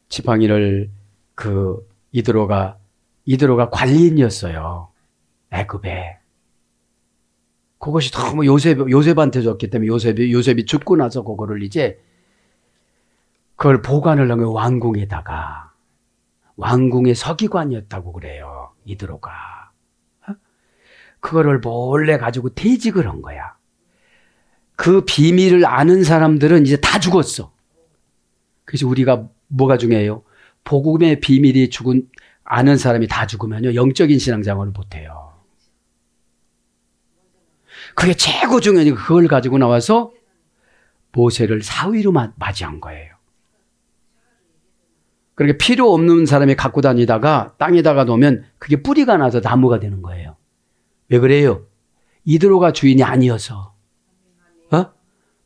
지팡이를 이드로가 관리인이었어요. 애굽에. 그것이 너무 요셉한테 줬기 때문에 요셉이 죽고 나서 그거를 이제 그걸 보관을 한 왕궁에다가 왕궁의 서기관이었다고 그래요. 이드로가. 그거를 몰래 가지고 퇴직을 한 거야. 그 비밀을 아는 사람들은 이제 다 죽었어. 그래서 우리가 뭐가 중요해요? 복음의 비밀이 아는 사람이 다 죽으면요. 영적인 신앙생활을 못해요. 그게 최고 중요하니까 그걸 가지고 나와서 모세를 사위로 맞이한 거예요. 그러니까 필요 없는 사람이 갖고 다니다가 땅에다가 놓으면 그게 뿌리가 나서 나무가 되는 거예요. 왜 그래요? 이드로가 주인이 아니어서.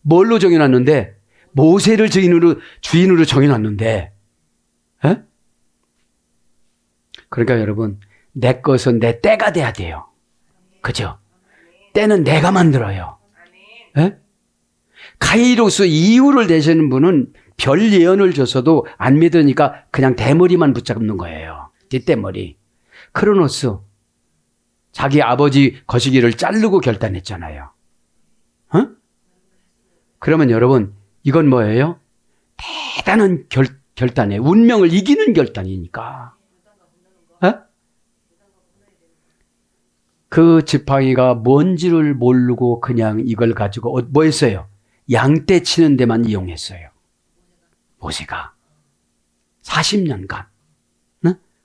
뭘로 정해놨는데? 모세를 주인으로 정해놨는데. 그러니까 여러분, 내 것은 내 때가 돼야 돼요. 그죠? 때는 내가 만들어요. 카이로스 이유를 내시는 분은 별 예언을 줬어도 안 믿으니까 그냥 대머리만 붙잡는 거예요. 뒷대머리. 크로노스. 자기 아버지 거시기를 자르고 결단했잖아요. 그러면 여러분, 이건 뭐예요? 대단한 결단이에요. 운명을 이기는 결단이니까. 그 지팡이가 뭔지를 모르고 그냥 이걸 가지고 뭐 했어요? 양떼 치는 데만 이용했어요. 모세가 40년간.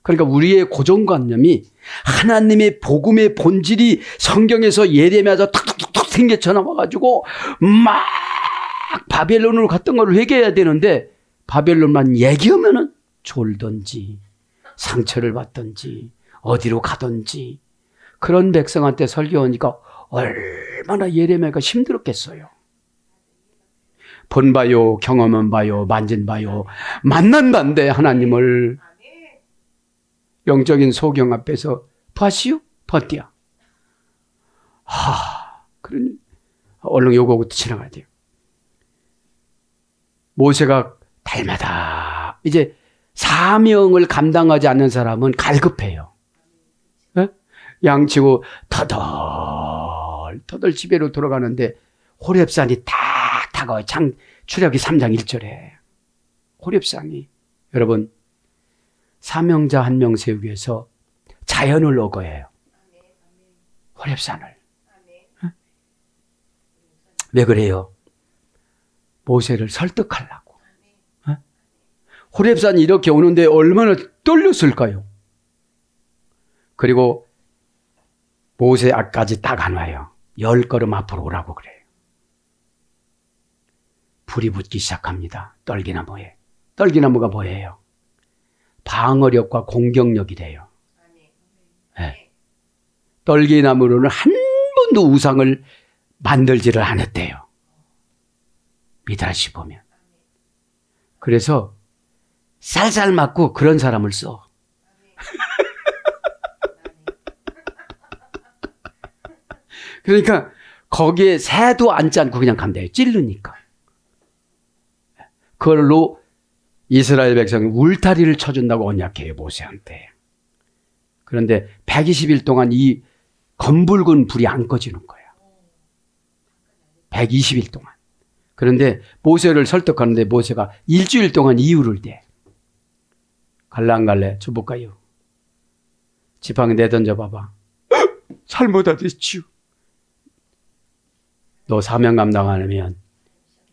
그러니까 우리의 고정관념이 하나님의 복음의 본질이 성경에서 예레미야서 툭툭툭 생겨쳐 나와가지고 막 바벨론으로 갔던 걸 회개해야 되는데 바벨론만 얘기하면은 졸던지 상처를 받던지 어디로 가던지 그런 백성한테 설교하니까 얼마나 예레미야가 힘들었겠어요. 본 바요, 경험한 바요, 만진 바요, 만난 반대 하나님을 영적인 소경 앞에서 봐시오? 버티야. 그러니 얼른 요거부터 지나가야 돼요. 모세가 달마다 이제 사명을 감당하지 않는 사람은 갈급해요. 양치고 터덜 집에로 돌아가는데 호렙산이 딱 다가와요. 출애굽기 3장 1절에 호렙산이. 여러분, 사명자 한 명 세우기 위해서 자연을 어거해요. 호렙산을. 왜 그래요? 모세를 설득하려고. 호렙산이 이렇게 오는데 얼마나 떨렸을까요? 그리고 모세 앞까지 딱 안 와요. 10걸음 앞으로 오라고 그래요. 불이 붙기 시작합니다. 떨기나무에. 떨기나무가 뭐예요? 방어력과 공격력이래요. 네. 떨기나무로는 한 번도 우상을 만들지를 않았대요. 미드라시 보면. 그래서 쌀쌀 맞고 그런 사람을 써. 그러니까 거기에 새도 앉지 않고 그냥 간대요. 찌르니까. 그걸로 이스라엘 백성이 울타리를 쳐준다고 언약해요. 모세한테. 그런데 120일 동안 이 검붉은 불이 안 꺼지는 거예요. 120일 동안. 그런데 모세를 설득하는데 모세가 일주일 동안 이유를 대. 갈래 안 갈래? 저 못 가요. 지팡이 내던져 봐봐. 잘못하겠지요. 너 사명 감당 안 하면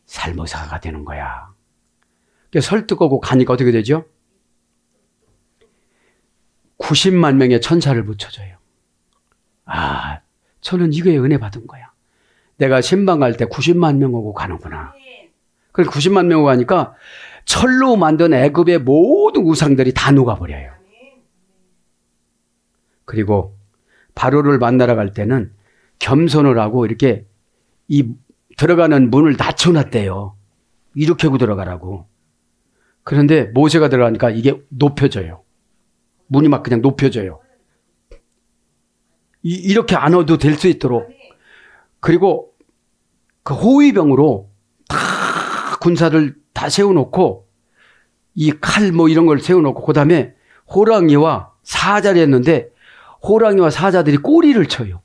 살모사가 되는 거야. 설득하고 가니까 어떻게 되죠? 90만 명의 천사를 붙여줘요. 아, 저는 이거에 은혜 받은 거야. 내가 신방 갈 때 90만 명 오고 가는구나. 그래서 90만 명 오고 가니까 철로 만든 애굽의 모든 우상들이 다 녹아버려요. 그리고 바로를 만나러 갈 때는 겸손을 하고 이렇게 이 들어가는 문을 닫혀놨대요. 이렇게 하고 들어가라고. 그런데 모세가 들어가니까 이게 높여져요. 문이 막 그냥 높여져요. 이렇게 안 와도 될 수 있도록. 그리고 그 호위병으로 다 군사를 다 세워놓고 이 칼 뭐 이런 걸 세워놓고 그 다음에 호랑이와 사자를 했는데 호랑이와 사자들이 꼬리를 쳐요.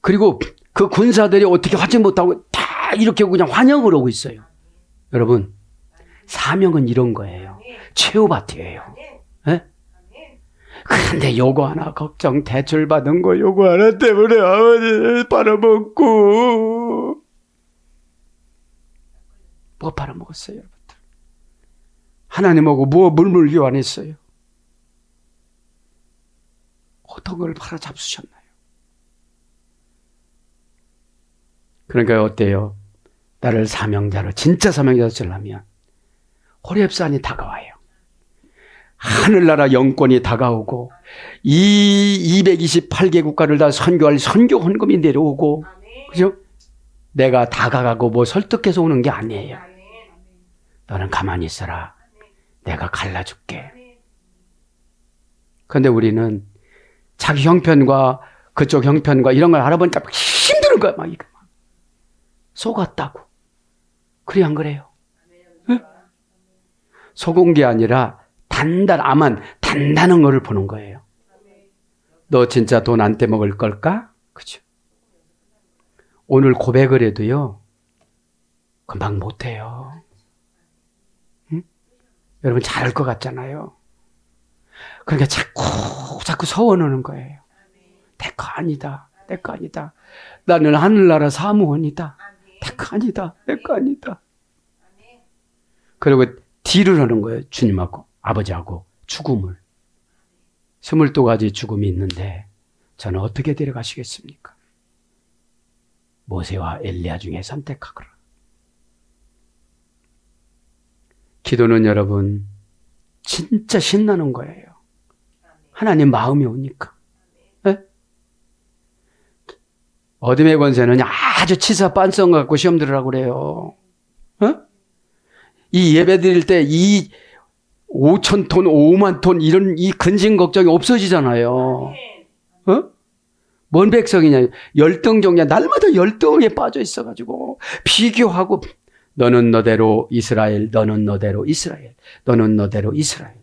그리고 그 군사들이 어떻게 하지 못하고 다 이렇게 그냥 환영을 하고 있어요. 여러분, 사명은 이런 거예요. 최후밭이에요. 네? 그런데 요거 하나 걱정 대출 받은 거 요거 하나 때문에 아버지 팔아먹고 뭐 팔아먹었어요, 여러분들? 하나님하고 뭐 물물 교환했어요? 어떤 걸 팔아 잡수셨나요? 그러니까 어때요? 나를 사명자로 진짜 사명자로 쓰려면 호렙산이 다가와요. 하늘나라 영권이 다가오고 이 228개 국가를 다 선교할 선교 헌금이 내려오고 그죠? 내가 다가가고 뭐 설득해서 오는 게 아니에요. 너는 가만히 있어라. 내가 갈라줄게. 그런데 우리는 자기 형편과 그쪽 형편과 이런 걸 알아보니까 막 힘드는 거야. 막 이거 속았다고. 그래 안 그래요? 응? 속은 게 아니라 단단한 거를 보는 거예요. 너 진짜 돈 안 떼먹을 걸까? 그죠? 오늘 고백을 해도요, 금방 못해요. 응? 여러분 잘할 것 같잖아요. 그러니까 자꾸 서원하는 거예요. 내 거 아니다. 내 거 아니다. 나는 하늘나라 사무원이다. 내 거 아니다. 내 거 아니다. 그리고 딜을 하는 거예요. 주님하고 아버지하고 죽음을. 22가지 죽음이 있는데 저는 어떻게 데려가시겠습니까? 모세와 엘리야 중에 선택하거라. 기도는 여러분 진짜 신나는 거예요. 하나님 마음이 오니까. 네? 어둠의 권세는 아주 치사 빤성 갖고 시험 들으라고 그래요. 어? 이 예배 드릴 때 이 5,000톤, 5만 톤 이런 이 근심 걱정이 없어지잖아요. 어? 뭔 백성이냐. 열등종이야. 날마다 열등에 빠져 있어가지고 비교하고 너는 너대로 이스라엘, 너는 너대로 이스라엘, 너는 너대로 이스라엘.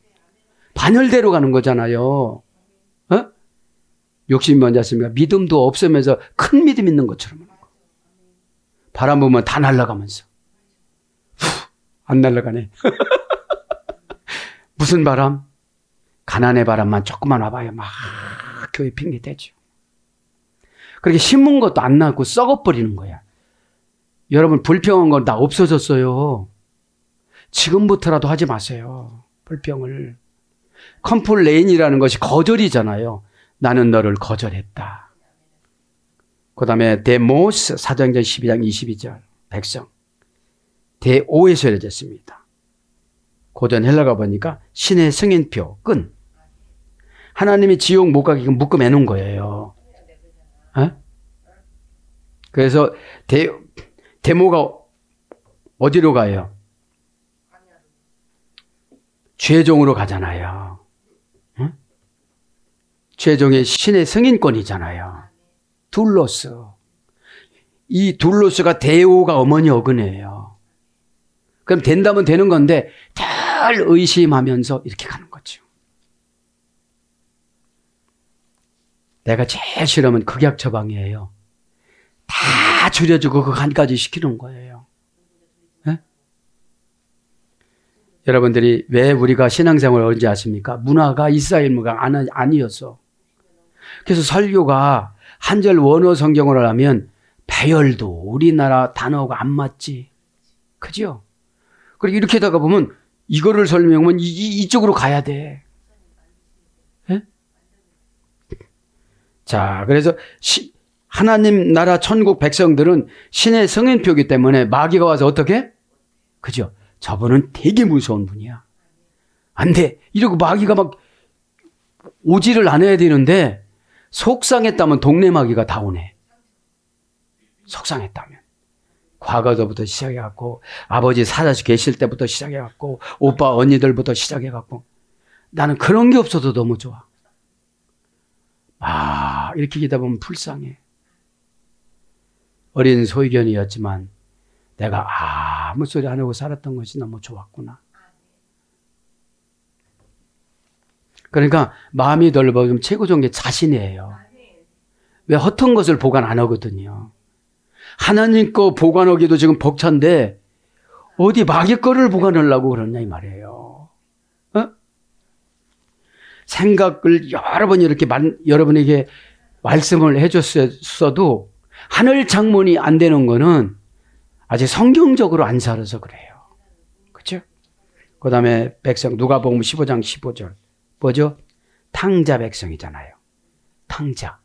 반열대로 가는 거잖아요. 어? 욕심이 뭔지 아십니까? 믿음도 없으면서 큰 믿음 있는 것처럼. 바람 불면 다 날아가면서. 안 날아가네. 무슨 바람? 가난의 바람만 조금만 와봐요. 막 교회 핑계 대죠. 그렇게 심은 것도 안 나고 썩어버리는 거야. 여러분 불평한 건 다 없어졌어요. 지금부터라도 하지 마세요. 불평을. 컴플레인이라는 것이 거절이잖아요. 나는 너를 거절했다. 그 다음에 데모스 사도행전 12장 22절 백성. 대오에서 이어졌습니다. 고전 헬라가 보니까 신의 승인표, 끈. 하나님이 지옥 못 가게 묶어 매는 거예요. 어? 그래서 데모가 어디로 가요? 죄종으로 가잖아요. 응? 죄종의 신의 승인권이잖아요. 둘로스. 이 둘로스가 데오가 어머니 어근이에요. 그럼 된다면 되는 건데 잘 의심하면서 이렇게 가는 거죠. 내가 제일 싫으면 극약 처방이에요. 다 줄여주고 그 간까지 시키는 거예요. 네? 여러분들이 왜 우리가 신앙생활을 언제 아십니까? 문화가 이스라엘 문화가 아니어서. 그래서 설교가 한절 원어 성경으로 하면 배열도 우리나라 단어가 안 맞지. 그죠? 그리고 이렇게 하다가 보면 이거를 설명하면 이쪽으로 가야 돼. 네? 자, 그래서 하나님 나라 천국 백성들은 신의 성인표기 때문에 마귀가 와서 어떻게? 그죠? 저분은 되게 무서운 분이야. 안 돼. 이러고 마귀가 막 오지를 않아야 되는데 속상했다면 동네 마귀가 다 오네. 속상했다면. 과거서부터 시작해갖고 아버지 살아서 계실 때부터 시작해갖고 오빠 언니들부터 시작해갖고 나는 그런 게 없어도 너무 좋아. 이렇게 기다 보면 불쌍해. 어린 소유견이었지만 내가 아무 소리 안 하고 살았던 것이 너무 좋았구나. 그러니까 마음이 넓어지면 최고 좋은 게 자신이에요. 왜 허튼 것을 보관 안 하거든요. 하나님 거 보관하기도 지금 벅찬데 어디 마귀 거를 보관하려고 그러냐 이 말이에요. 생각을 여러 번 이렇게 여러분에게 말씀을 해줬어도 하늘 창문이 안 되는 거는 아직 성경적으로 안 살아서 그래요. 그렇죠? 그 다음에 백성 누가복음 15장 15절 뭐죠? 탕자 백성이잖아요. 탕자.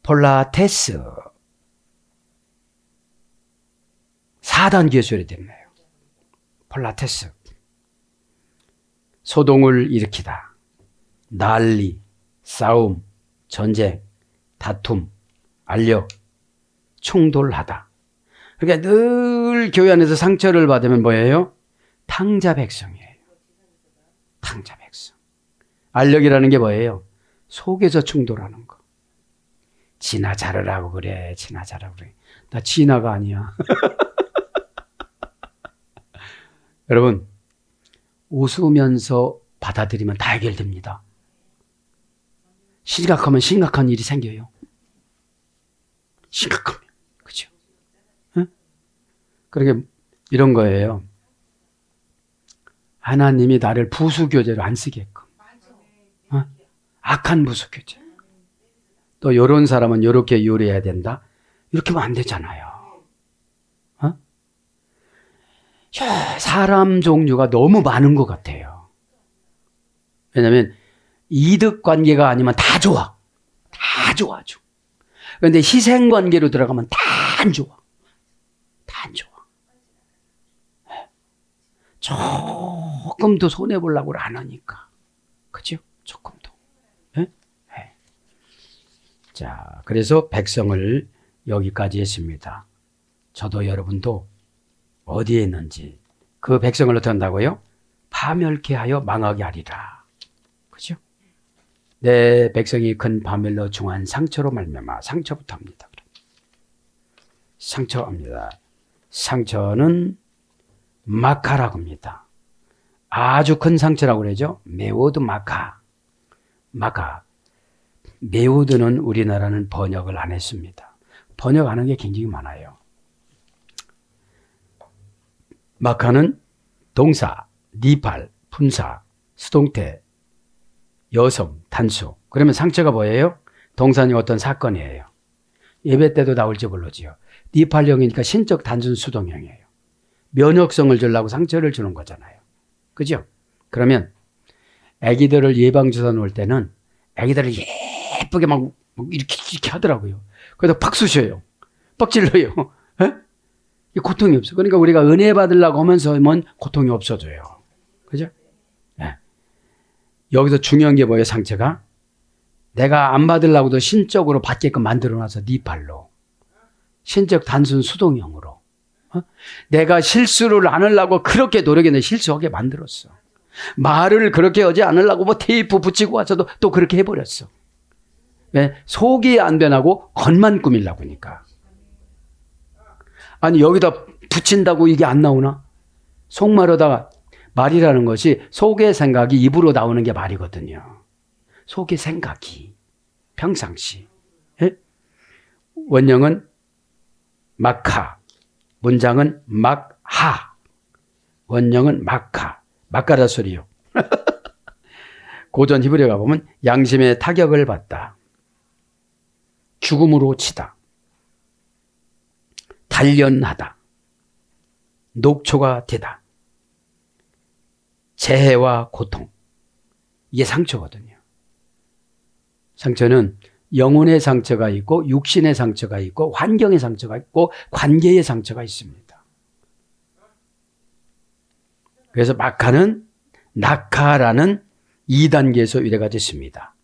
폴라테스 4단계 소리 됐네요. 폴라테스. 소동을 일으키다. 난리, 싸움, 전쟁, 다툼, 알력, 충돌하다. 그러니까 늘 교회 안에서 상처를 받으면 뭐예요? 탕자 백성이에요. 탕자 백성. 알력이라는 게 뭐예요? 속에서 충돌하는 거. 진아 잘하라고 그래. 진아 잘하라고 그래. 나 진아가 아니야. 여러분, 웃으면서 받아들이면 다 해결됩니다. 심각하면 심각한 일이 생겨요. 심각하면. 그죠? 응? 그러니까 이런 거예요. 하나님이 나를 부수교제로 안 쓰게끔. 악한 부수교제. 또 이런 사람은 이렇게 요리해야 된다. 이렇게 하면 안 되잖아요. 사람 종류가 너무 많은 것 같아요. 왜냐하면 이득 관계가 아니면 다 좋아. 다 좋아. 그런데 희생 관계로 들어가면 다 안 좋아. 다 안 좋아. 조금도 손해보려고 안 하니까. 그죠? 조금도. 네? 네. 자, 그래서 백성을 여기까지 했습니다. 저도 여러분도 어디에 있는지 그 백성을 어떻게 한다고요? 파멸케 하여 망하게 하리라. 그죠? 내 백성이 큰 파멸로 중한 상처로 말미암아. 상처부터 합니다. 상처합니다. 상처는 마카라고 합니다. 아주 큰 상처라고 그러죠. 메오드 마카. 마카. 메오드는 우리나라는 번역을 안 했습니다. 번역하는 게 굉장히 많아요. 마카는 동사, 니팔, 분사, 수동태, 여성, 단수. 그러면 상처가 뭐예요? 동사니 어떤 사건이에요. 예배 때도 나올지 모르지요. 니팔형이니까 신적 단순 수동형이에요. 면역성을 주려고 상처를 주는 거잖아요. 그죠? 그러면 아기들을 예방주사 놓을 때는 아기들을 예쁘게 막 이렇게 하더라고요. 그래서 팍 쑤셔요. 팍 찔러요. 고통이 없어. 그러니까 우리가 은혜 받으려고 하면서만 고통이 없어져요. 그죠? 네. 여기서 중요한 게 뭐예요, 상처가? 내가 안 받으려고도 신적으로 받게끔 만들어놔서 니팔로. 신적 단순 수동형으로. 내가 실수를 안 하려고 그렇게 노력했는데 실수하게 만들었어. 말을 그렇게 하지 않으려고 뭐 테이프 붙이고 와서도 또 그렇게 해버렸어. 왜? 속이 안 변하고 겉만 꾸밀라고 하니까. 아니 여기다 붙인다고 이게 안 나오나? 속말하다가 말이라는 것이 속의 생각이 입으로 나오는 게 말이거든요. 속의 생각이 평상시. 예? 원형은 마카, 문장은 막하, 원형은 마카, 막가라 소리요. 고전 히브리어 가보면 양심의 타격을 받다, 죽음으로 치다, 단련하다, 녹초가 되다, 재해와 고통. 이게 상처거든요. 상처는 영혼의 상처가 있고 육신의 상처가 있고 환경의 상처가 있고 관계의 상처가 있습니다. 그래서 마카는 낙하라는 2단계에서 위례가 됐습니다.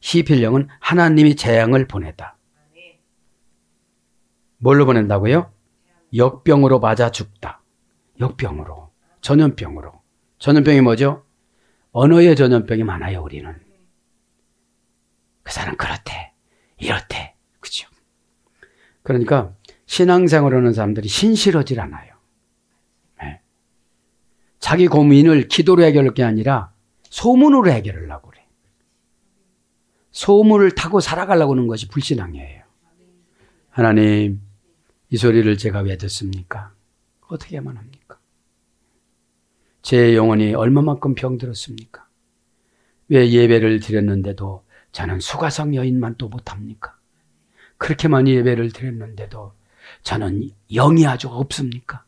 시필령은 하나님이 재앙을 보내다. 뭘로 보낸다고요? 역병으로 맞아 죽다. 역병으로. 전염병으로. 전염병이 뭐죠? 언어의 전염병이 많아요, 우리는. 그 사람 그렇대. 이렇대. 그죠? 그러니까 신앙생활 하는 사람들이 신실하질 않아요. 네. 자기 고민을 기도로 해결할 게 아니라 소문으로 해결하려고 그래. 소문을 타고 살아가려고 하는 것이 불신앙이에요. 하나님, 이 소리를 제가 왜 듣습니까? 어떻게 하면 합니까? 제 영혼이 얼마만큼 병들었습니까? 왜 예배를 드렸는데도 저는 수가성 여인만 또 못합니까? 그렇게 많이 예배를 드렸는데도 저는 영이 아주 없습니까?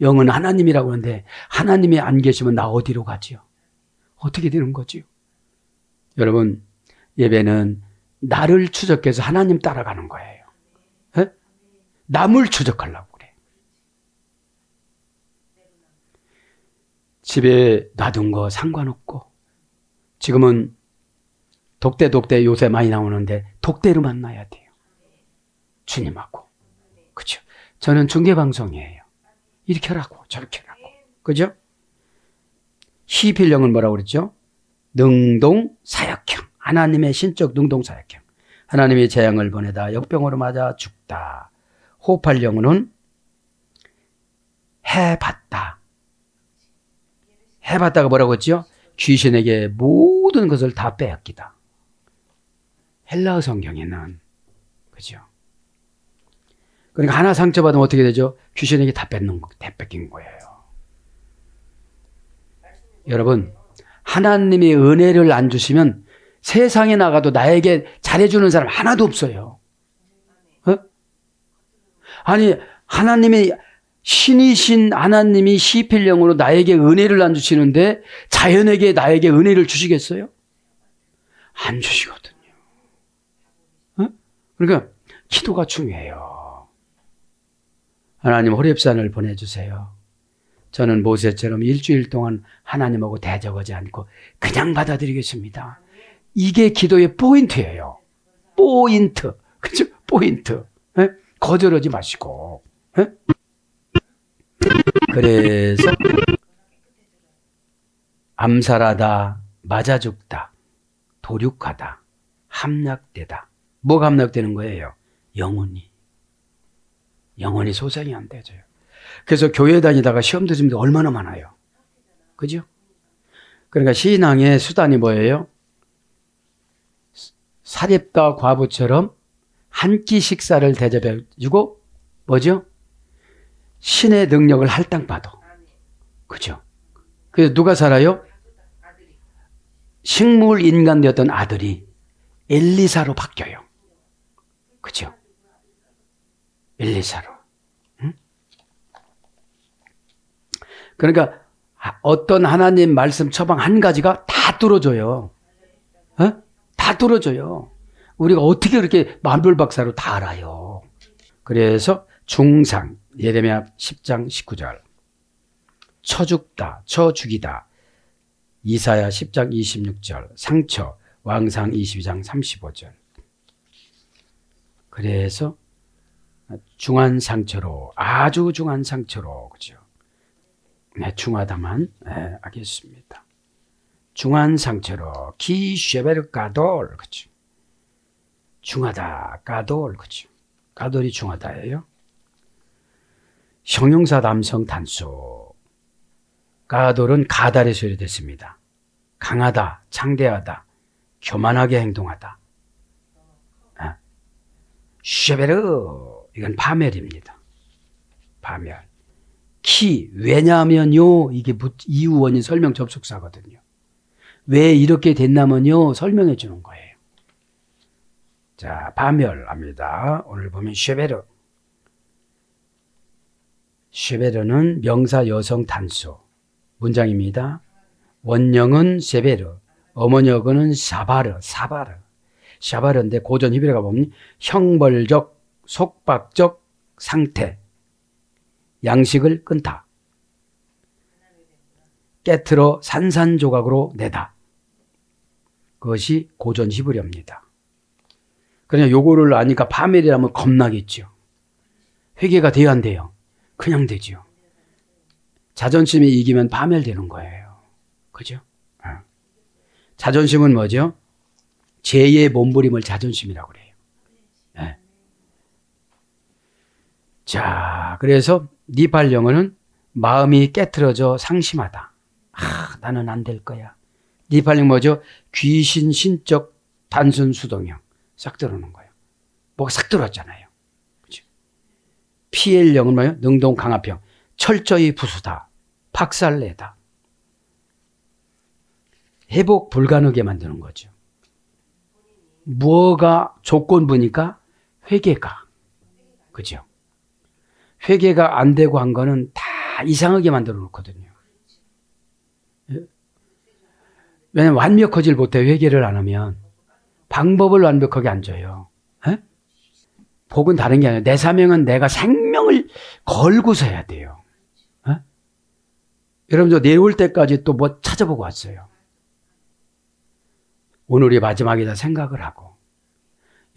영은 하나님이라고 하는데 하나님이 안 계시면 나 어디로 가지요? 어떻게 되는 거지요? 여러분, 예배는 나를 추적해서 하나님 따라가는 거예요. 에? 남을 추적하려고 그래. 집에 놔둔 거 상관없고 지금은 독대 요새 많이 나오는데 독대로 만나야 돼요. 주님하고. 그렇죠? 저는 중계방송이에요. 이렇게 하라고 저렇게 하라고. 그죠? 시필령은 뭐라고 그랬죠? 능동사역형. 하나님의 신적 능동사역형. 하나님의 재앙을 보내다 역병으로 맞아 죽다. 호흡할령은 해봤다. 해봤다가 뭐라고 했죠? 귀신에게 모든 것을 다 빼앗기다. 헬라어 성경에는. 그죠? 그러니까 하나 상처받으면 어떻게 되죠? 귀신에게 다 뺏긴 거예요. 여러분, 하나님의 은혜를 안 주시면 세상에 나가도 나에게 잘해주는 사람 하나도 없어요. 어? 아니, 하나님의 신이신 하나님이 시필령으로 나에게 은혜를 안 주시는데 자연에게 나에게 은혜를 주시겠어요? 안 주시거든요. 어? 그러니까 기도가 중요해요. 하나님 호렙산을 보내주세요. 저는 모세처럼 일주일 동안 하나님하고 대적하지 않고 그냥 받아들이겠습니다. 이게 기도의 포인트예요. 포인트. 그죠? 포인트. 에? 거절하지 마시고. 에? 그래서 암살하다, 맞아 죽다, 도륙하다, 함락되다. 뭐가 함락되는 거예요? 영혼이 소생이 안 되져요. 그래서 교회 다니다가 시험 드시는 분들 얼마나 많아요. 그죠? 그러니까 신앙의 수단이 뭐예요? 사립과 과부처럼 한 끼 식사를 대접해주고 뭐죠? 신의 능력을 할당받아. 그죠? 그래서 누가 살아요? 식물 인간 되었던 아들이 엘리사로 바뀌어요. 그죠? 엘리사로. 응? 그러니까 어떤 하나님 말씀 처방 한 가지가 다 뚫어져요. 어? 다 뚫어져요. 우리가 어떻게 그렇게 만불박사로 다 알아요. 그래서 중상, 예레미야 10장 19절. 쳐죽다, 쳐죽이다. 이사야 10장 26절. 상처, 왕상 22장 35절. 그래서 중한 상처로, 아주 중한 상처로, 그죠? 네, 중하다만, 네, 알겠습니다. 중한 상처로, 기쉐베르 가돌, 그죠? 중하다, 가돌, 그죠? 가돌이 중하다예요. 형용사 남성 단수. 가돌은 가달에서 유래됐습니다. 강하다, 창대하다, 교만하게 행동하다. 쉐베르, 이건 파멸입니다. 파멸. 키, 왜냐하면요, 이게 이유 원인 설명 접속사거든요. 왜 이렇게 됐냐면요, 설명해 주는 거예요. 자, 파멸합니다. 오늘 보면 쉐베르. 쉐베르는 명사 여성 단수. 문장입니다. 원형은 쉐베르, 어머니어는 사바르. 샤바르인데 고전 히브리가 보면 형벌적, 속박적 상태, 양식을 끊다, 깨트러 산산조각으로 내다. 그것이 고전 히브리어입니다. 그냥 요거를 아니까 파멸이라면 겁나겠죠. 회개가 돼야 안 돼요? 그냥 되죠. 자존심이 이기면 파멸되는 거예요. 그죠? 자존심은 뭐죠? 죄의 몸부림을 자존심이라고 그래요. 네. 자, 그래서 니팔 영어는 마음이 깨트러져 상심하다. 나는 안 될 거야. 니팔 영 뭐죠? 귀신 신적 단순 수동형. 싹 들어오는 거예요. 뭐가 싹 들어왔잖아요. 그죠? 피엘 영은 뭐예요? 능동 강압형. 철저히 부수다. 박살내다. 회복 불가능하게 만드는 거죠. 뭐가 조건부니까? 회개가. 그죠? 회개가 안 되고 한 거는 다 이상하게 만들어 놓거든요. 왜냐면 완벽하지 못해. 회개를 안 하면 방법을 완벽하게 안 줘요. 에? 복은 다른 게 아니라 내 사명은 내가 생명을 걸고서 해야 돼요. 에? 여러분 저 내올 때까지 또 뭐 찾아보고 왔어요. 오늘이 마지막이다 생각을 하고,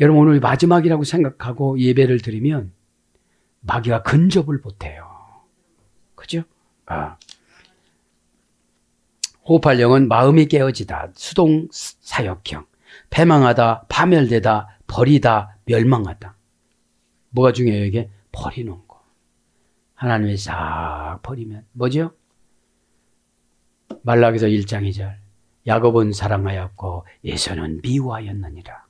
여러분 오늘이 마지막이라고 생각하고 예배를 드리면 마귀가 근접을 못해요. 그죠? 호흡할 영은 마음이 깨어지다. 수동 사역형. 패망하다, 파멸되다, 버리다, 멸망하다. 뭐가 중요해요 이게? 버리는 거. 하나님이 싹 버리면 뭐죠? 말라기서 1장 2절. 야곱은 사랑하였고 에서는 미워하였느니라.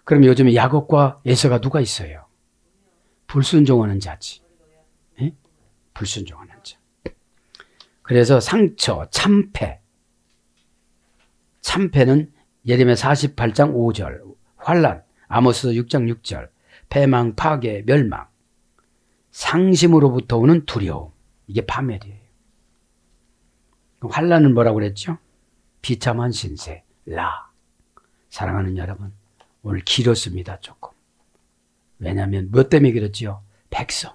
그럼 요즘에 야곱과 에서가 누가 있어요? 불순종하는 자지. 예? 불순종하는 자. 그래서 상처, 참패. 참패는 예레미야 48장 5절, 환란, 아모스 6장 6절, 패망, 파괴, 멸망, 상심으로부터 오는 두려움. 이게 파멸이에요. 환란은 뭐라고 그랬죠? 비참한 신세, 라. 사랑하는 여러분, 오늘 길었습니다, 조금. 왜냐하면 뭐 때문에 길었지요? 백성.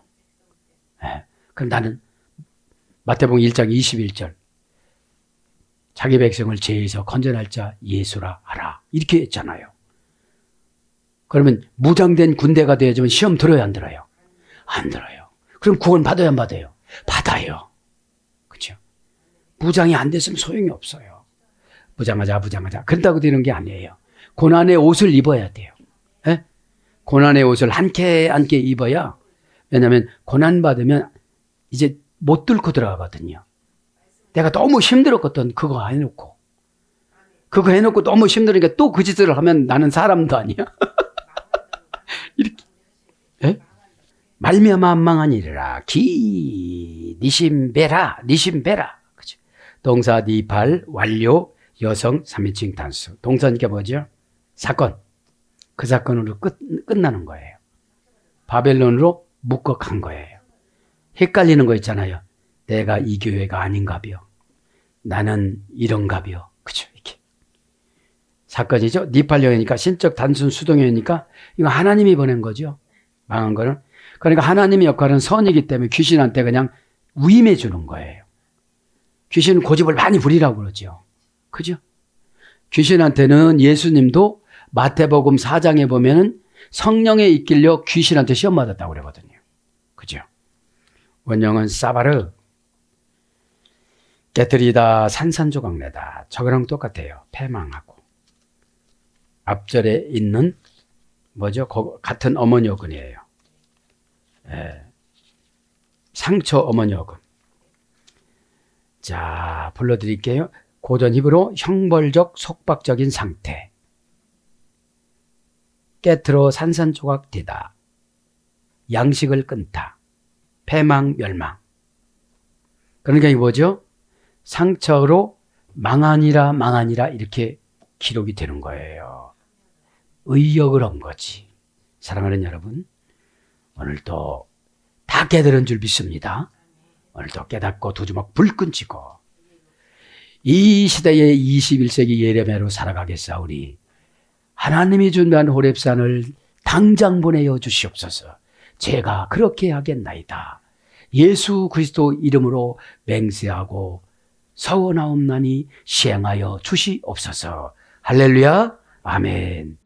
네. 그럼 나는 마태복음 1장 21절 자기 백성을 죄에서 건져낼 자 예수라 하라. 이렇게 했잖아요. 그러면 무장된 군대가 되어야지만 시험 들어야 안 들어요? 안 들어요. 그럼 구원 받아야 안 받아요? 받아요. 그렇죠? 무장이 안 됐으면 소용이 없어요. 무장하자. 그런다고 되는 게 아니에요. 고난의 옷을 입어야 돼요. 에? 고난의 옷을 한 개 입어야, 왜냐하면 고난 받으면 이제 못 뚫고 들어가거든요. 내가 너무 힘들었거든. 그거 해놓고 너무 힘들으니까 또 그 짓을 하면 나는 사람도 아니야. 이렇게. 에? 말미암아 망하니라. 니심베라. 그죠? 동사 니팔 완료 여성 3인칭 단수. 동사니까 뭐죠? 사건. 그 사건으로 끝나는 거예요. 바벨론으로 묶어 간 거예요. 헷갈리는 거 있잖아요. 내가 이 교회가 아닌가벼. 나는 이런가벼. 그죠? 이렇게. 사건이죠. 니팔령이니까 신적 단순 수동형이니까 이거 하나님이 보낸 거죠. 망한 거는. 그러니까 하나님의 역할은 선이기 때문에 귀신한테 그냥 위임해 주는 거예요. 귀신은 고집을 많이 부리라고 그러죠. 그죠? 귀신한테는 예수님도 마태복음 4장에 보면은 성령에 이끌려 귀신한테 시험 받았다고 그러거든요. 그죠? 원형은 사바르. 깨뜨리다, 산산조각 내다. 저거랑 똑같아요. 패망하고. 앞절에 있는 뭐죠? 같은 어머니 어근이에요. 상처 어머니 어근. 자, 불러드릴게요. 고전 히브리어 형벌적 속박적인 상태. 깨트러 산산조각 되다. 양식을 끊다. 패망, 멸망. 그러니까 이게 뭐죠? 상처로 망하니라 이렇게 기록이 되는 거예요. 의역을 한 거지. 사랑하는 여러분, 오늘도 다 깨달은 줄 믿습니다. 오늘도 깨닫고 두 주먹 불끈 쥐고 이 시대의 21세기 예레미야로 살아가겠사오니 하나님이 준비한 호렙산을 당장 보내어 주시옵소서. 제가 그렇게 하겠나이다. 예수 그리스도 이름으로 맹세하고 서원하옵나니 시행하여 주시옵소서. 할렐루야. 아멘.